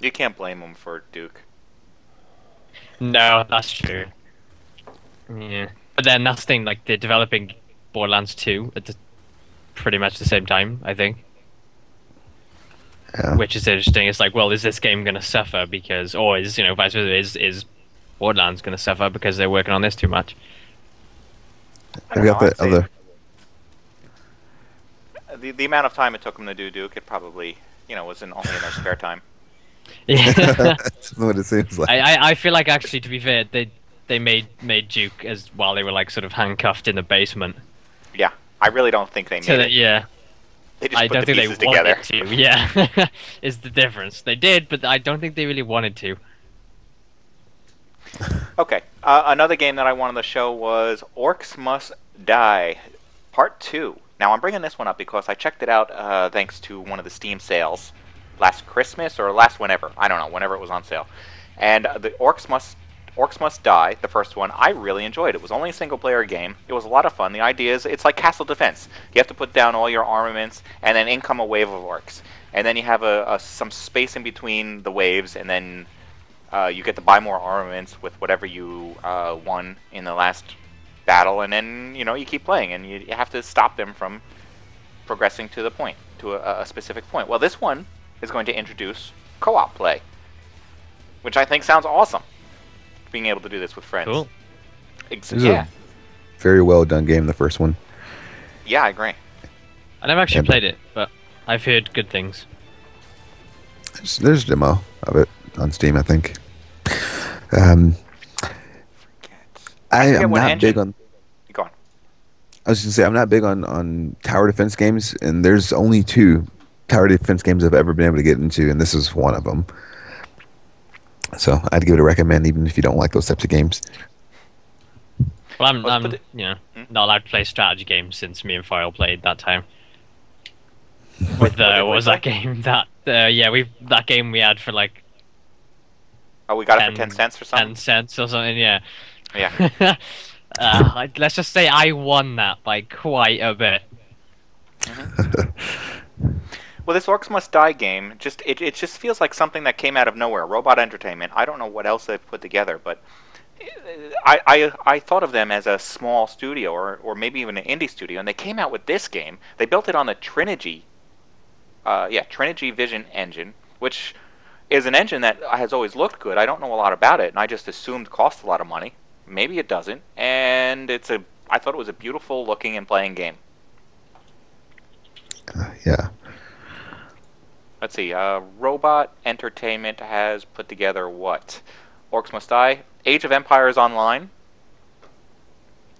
You can't blame them for Duke. No, that's true. Yeah, but then that's the thing. Like they're developing Borderlands 2 at pretty much the same time, I think. Yeah. Which is interesting. It's like, well, is this game going to suffer because, or is vice versa? Is Borderlands going to suffer because they're working on this too much? Have you got the other? The amount of time it took them to do Duke, it probably was only in their spare time. Yeah, that's what it seems like. I feel like actually, to be fair, they made Duke as while they were like sort of handcuffed in the basement. Yeah, I really don't think they made it. Yeah. They just put the pieces together. To. Yeah, is the difference. They did, but I don't think they really wanted to. Okay, another game that I wanted to show was Orcs Must Die, Part 2. Now, I'm bringing this one up because I checked it out thanks to one of the Steam sales last Christmas or last whenever. I don't know, whenever it was on sale. And the Orcs Must Die, the first one, I really enjoyed. It was only a single-player game. It was a lot of fun. The idea is it's like Castle Defense. You have to put down all your armaments, and then in come a wave of orcs. And then you have some space in between the waves, and then you get to buy more armaments with whatever you won in the last battle, and then you keep playing, and you have to stop them from progressing to the point, to a specific point. Well, this one is going to introduce co-op play, which I think sounds awesome. Being able to do this with friends. Cool. Yeah. Very well done game, the first one. Yeah, I agree. I never actually played it, but I've heard good things. There's a demo of it on Steam, I think. I'm not big on. Go on. I was going to say, I'm not big on tower defense games, and there's only 2 tower defense games I've ever been able to get into, and this is one of them. So I'd give it a recommend, even if you don't like those types of games. Well, I'm not allowed to play strategy games since me and Foyle played that time. With what was that game? That that game we had for like. Oh, we got it for 10 cents or something. 10 cents or something, yeah. Yeah. Let's just say I won that by quite a bit. Well, this Orcs Must Die game, it just feels like something that came out of nowhere. Robot Entertainment. I don't know what else they've put together, but I thought of them as a small studio or maybe even an indie studio, and they came out with this game. They built it on the Trinity Vision engine, which is an engine that has always looked good. I don't know a lot about it, and I just assumed cost a lot of money. Maybe it doesn't, and I thought it was a beautiful looking and playing game. Yeah. Let's see. Robot Entertainment has put together what? Orcs Must Die, Age of Empires Online.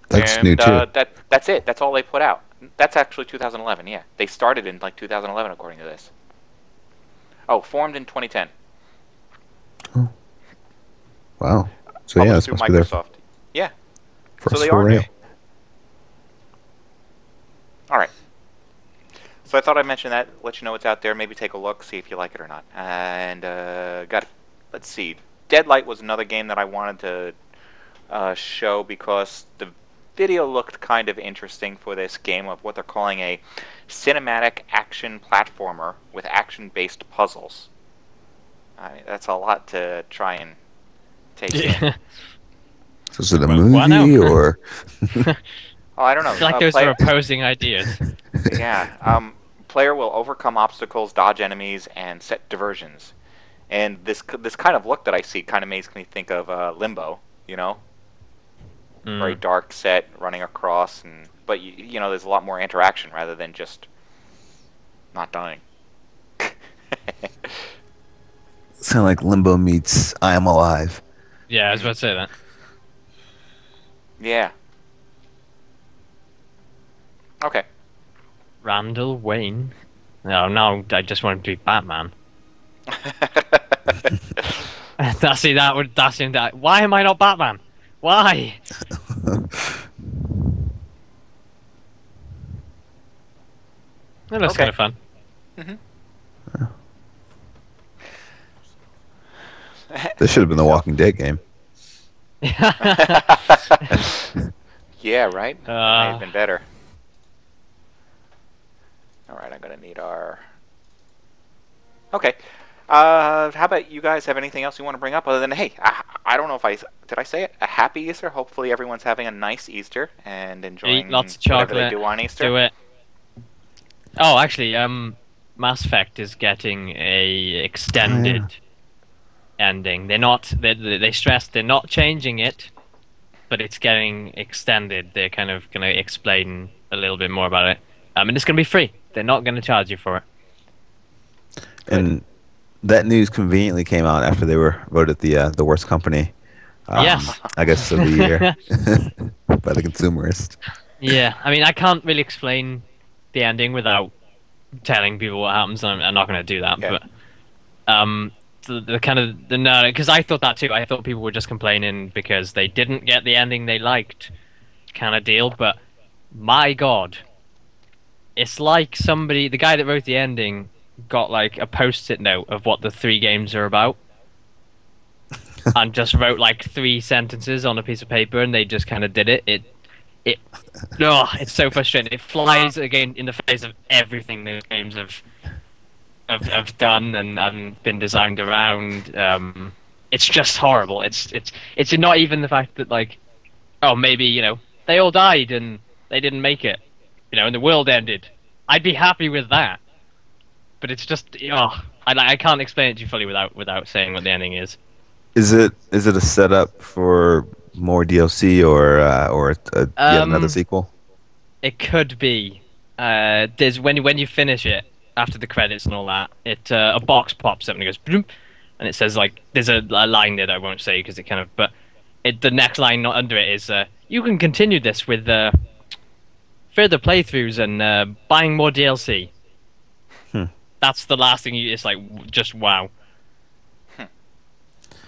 That's new too. That's it. That's all they put out. That's actually 2011. Yeah, they started in like 2011, according to this. Oh, formed in 2010. Oh. Wow. So yeah, it's through supposed to be Microsoft. Yeah. First so they are new. foray. All right. So I thought I'd mention that, let you know what's out there, maybe take a look, see if you like it or not. And let's see. Deadlight was another game that I wanted to show because the video looked kind of interesting for this game of what they're calling a cinematic action platformer with action-based puzzles. I mean, that's a lot to try and take in. So is it a movie or? Oh, I don't know. I feel like those are opposing ideas. Yeah. Player will overcome obstacles, dodge enemies, and set diversions. And this kind of look that I see kind of makes me think of Limbo, Very dark set, running across, but there's a lot more interaction rather than just not dying. Sound like Limbo meets I Am Alive. Yeah, I was about to say that. Yeah. Okay. Randall Wayne. No, I just want him to be Batman. Why am I not Batman? Why? That looks kind of fun. This should have been the Walking Dead game. Yeah, right? That might have been better. Alright, I'm going to need our... Okay. How about you guys have anything else you want to bring up other than, hey, I don't know if did I say it? A happy Easter? Hopefully everyone's having a nice Easter and enjoying Eat lots of chocolate. whatever they do on Easter. Do it. Oh, actually, Mass Effect is getting a extended ending. They're not. They stress they're not changing it, but it's getting extended. They're kind of going to explain a little bit more about it. And it's going to be free. They're not going to charge you for it. And that news conveniently came out after they were voted the worst company. Yes. I guess of the year by the Consumerist. Yeah, I mean, I can't really explain the ending without telling people what happens. I'm not going to do that. Okay. But the kind of no, because I thought that too. I thought people were just complaining because they didn't get the ending they liked, kind of deal. But my God, it's like the guy that wrote the ending, got like a post-it note of what the 3 games are about, and just wrote like 3 sentences on a piece of paper, and they just kind of did it. It's so frustrating. It flies again in the face of everything those games have done and been designed around. It's just horrible. It's not even the fact that like, oh, maybe they all died and they didn't make it, and the world ended. I'd be happy with that. But it's just I can't explain it to you fully without saying what the ending is. Is it a setup for more DLC or yet another sequel? It could be. There's when you finish it after the credits and all that, a box pops up and it goes boom, and it says like there's a line there that I won't say because it kind of the next line not under it is you can continue this with further playthroughs and buying more DLC. That's the last thing it's like, just wow.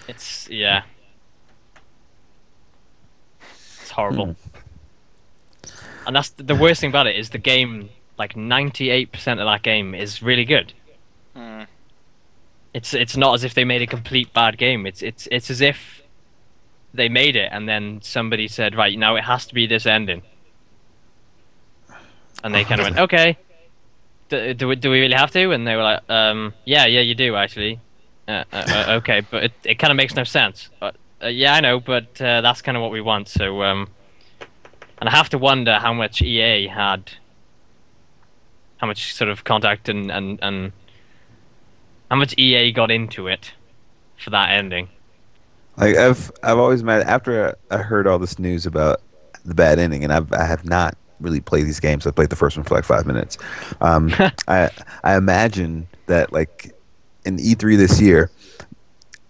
It's horrible. And that's the worst thing about it is the game, like 98% of that game is really good. It's not as if they made a complete bad game. It's as if they made it and then somebody said, right, now it has to be this ending. And they kind of went, okay. Do we really have to? And they were like, yeah, you do actually. Okay, but it kind of makes no sense. Yeah, I know, but that's kind of what we want. So, and I have to wonder how much EA had, how much sort of contact and how much EA got into it for that ending. Like I've always mad after I heard all this news about the bad ending, and I have not really play these games. I played the first one for like 5 minutes. I imagine that like in E3 this year,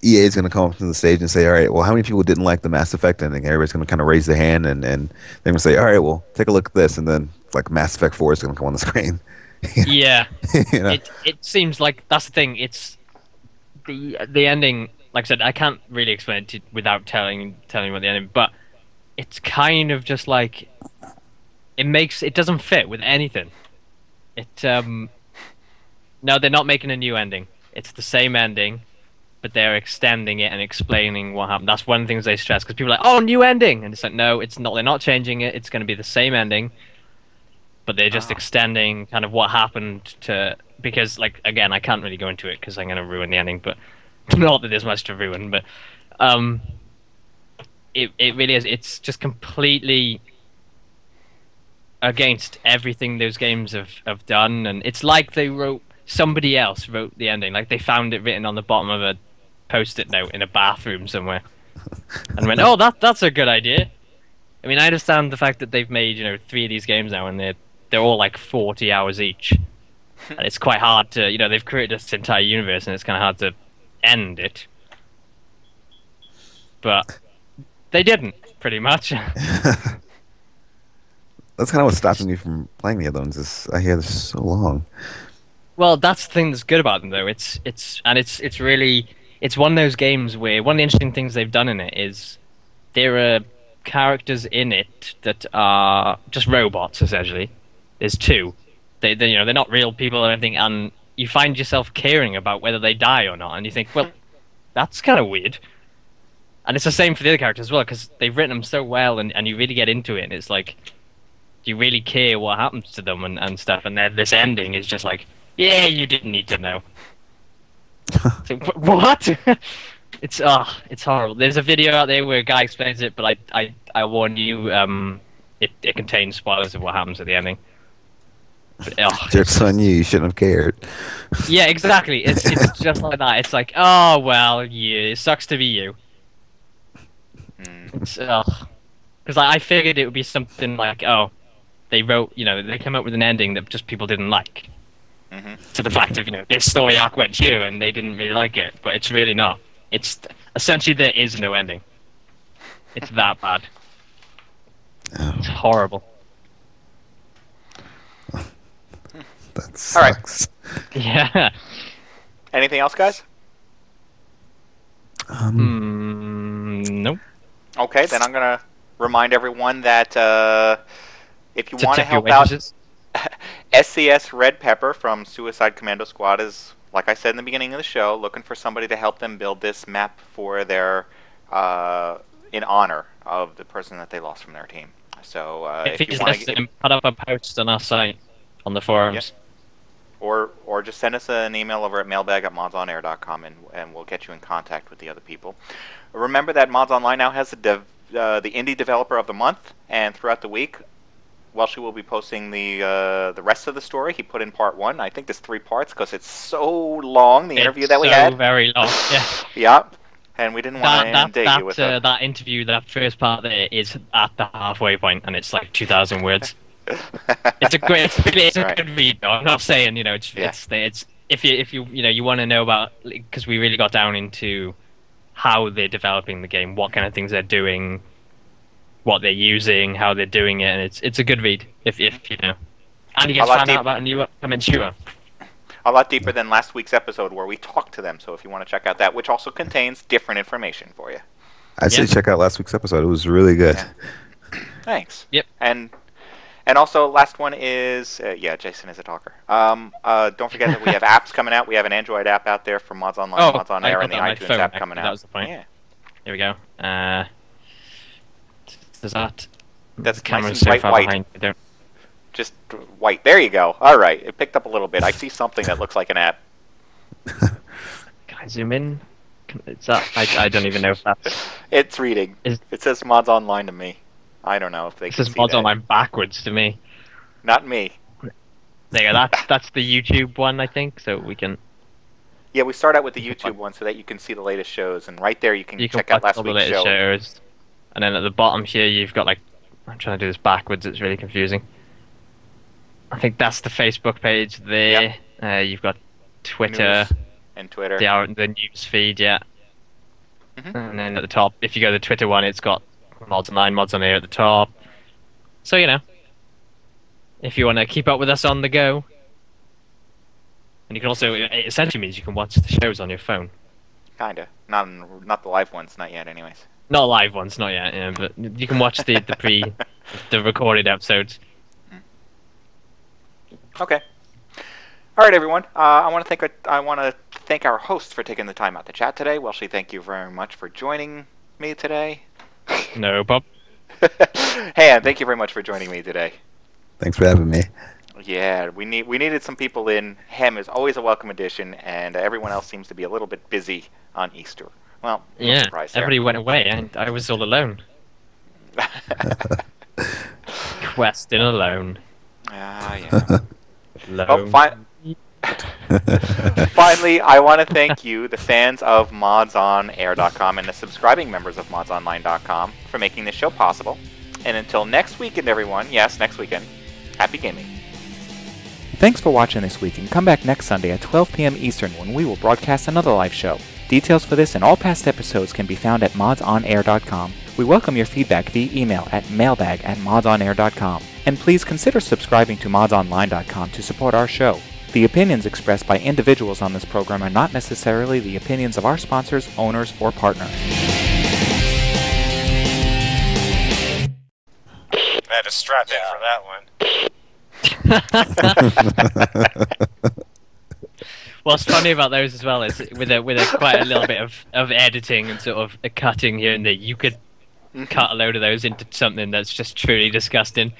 EA is going to come up to the stage and say, all right, well, how many people didn't like the Mass Effect ending? Everybody's going to kind of raise their hand and they're going to say, all right, well, take a look at this. And then like Mass Effect 4 is going to come on the screen. Yeah. It seems like that's the thing. It's the ending, like I said, I can't really explain it without telling you what the ending, but it's kind of just like, it doesn't fit with anything. No, they're not making a new ending. It's the same ending, but they're extending it and explaining what happened. That's one of the things they stress, because people are like, oh, new ending! And it's like, no, it's not. They're not changing it. It's going to be the same ending, but they're just extending kind of what happened to... Because, like, again, I can't really go into it because I'm going to ruin the ending, but not that there's much to ruin, but it really is. It's just completely against everything those games have done, and it's like somebody else wrote the ending, like they found it written on the bottom of a post-it note in a bathroom somewhere and went, oh, that's a good idea. I mean, I understand the fact that they've made 3 of these games now and they're all like 40 hours each, and it's quite hard to they've created this entire universe and it's kind of hard to end it, but they didn't, pretty much. That's kind of what's stopping me from playing the other ones. Is I hear they're so long. Well, that's the thing that's good about them, though. It's really one of those games where one of the interesting things they've done in it is there are characters in it that are just robots essentially. There's 2. They're not real people or anything, and you find yourself caring about whether they die or not, and you think, well, that's kind of weird. And it's the same for the other characters as well, because they've written them so well, and you really get into it, and it's like, you really care what happens to them and stuff, and then this ending is just like, yeah, you didn't need to know. So, what? It's horrible. There's a video out there where a guy explains it, but I warn you, it contains spoilers of what happens at the ending. But, Joke's on you. You shouldn't have cared. Yeah, exactly. It's just like that. It's like, oh well, yeah, it sucks to be you. Because I figured it would be something like, oh, they wrote, they came up with an ending that just people didn't like. To the fact of, this story arc went here and they didn't really like it, but it's really not. It's essentially there is no ending. It's that bad. It's horrible. That sucks. All right. Yeah. Anything else, guys? Nope. Okay, then I'm gonna remind everyone that if you want to help out, SCS Red Pepper from Suicide Commando Squad is, like I said in the beginning of the show, looking for somebody to help them build this map for their in honor of the person that they lost from their team. So if you want to put up a post on our site on the forums. Yeah. Or just send us an email over at mailbag@modsonair.com and we'll get you in contact with the other people. Remember that Mods Online now has the Indie Developer of the Month, and throughout the week, Welshy will be posting the rest of the story. He put in part 1. I think there's 3 parts because it's so long, the interview that we had. It's very long, yeah. Yep. And we didn't want to inundate you with that. That interview, that first part there, is at the halfway point, and it's like 2,000 words. It's a good read. Though. I'm not saying it's if you want to know about, because we really got down into how they're developing the game, what kind of things they're doing, what they're using, how they're doing it, and it's a good read if and you get to find out about a new upcoming shooter. A lot deeper than last week's episode where we talked to them. So if you want to check out that, which also contains different information for you. I'd say check out last week's episode. It was really good. Yeah. Thanks. Yep. And also, last one is, Jason is a talker. Don't forget that we have apps coming out. We have an Android app out there for Mods Online, Mods On Air, and the iTunes app coming out. That was the point. Yeah. Here we go. Does that? That's camera nice and white. Just white. There you go. All right. It picked up a little bit. I see something that looks like an app. Can I zoom in? I don't even know if that's... It's reading. It says Mods Online to me. I don't know if they can see that. It says Mods Online backwards to me. Not me. There you go. That's the YouTube one, I think, so we can... Yeah, we start out with the YouTube one so that you can see the latest shows, and right there you can check out last week's show. Shows. And then at the bottom here you've got like... I'm trying to do this backwards, it's really confusing. I think that's the Facebook page there. Yep. You've got Twitter. News and Twitter. The news feed, yeah. And then at the top, if you go to the Twitter one, it's got MODSonline, MODSonair at the top. So, if you want to keep up with us on the go. And you can also, it essentially means you can watch the shows on your phone. Kinda. Not the live ones, not yet anyways. Not live ones, not yet, yeah, but you can watch the recorded episodes. Okay. All right, everyone. I want to thank our host for taking the time out to chat today. Welshy, thank you very much for joining me today. No problem. Hey, and thank you very much for joining me today. Thanks for having me. Yeah, we needed some people in. Hem is always a welcome addition, and everyone else seems to be a little bit busy on Easter. Well, no surprise there. Everybody went away, and I was all alone. Questing alone. Yeah. Finally, I want to thank you, the fans of MODSonair.com and the subscribing members of MODSonline.com, for making this show possible. And until next weekend, everyone, yes, next weekend, happy gaming. Thanks for watching this week, and come back next Sunday at 12 p.m. Eastern when we will broadcast another live show. Details for this and all past episodes can be found at MODSonair.com. We welcome your feedback via email at mailbag@MODSonair.com. And please consider subscribing to MODSonline.com to support our show. The opinions expressed by individuals on this program are not necessarily the opinions of our sponsors, owners, or partners. I had to strap in for that one. What's funny about those as well is with a quite a little bit of editing and sort of a cutting here and there, you could cut a load of those into something that's just truly disgusting.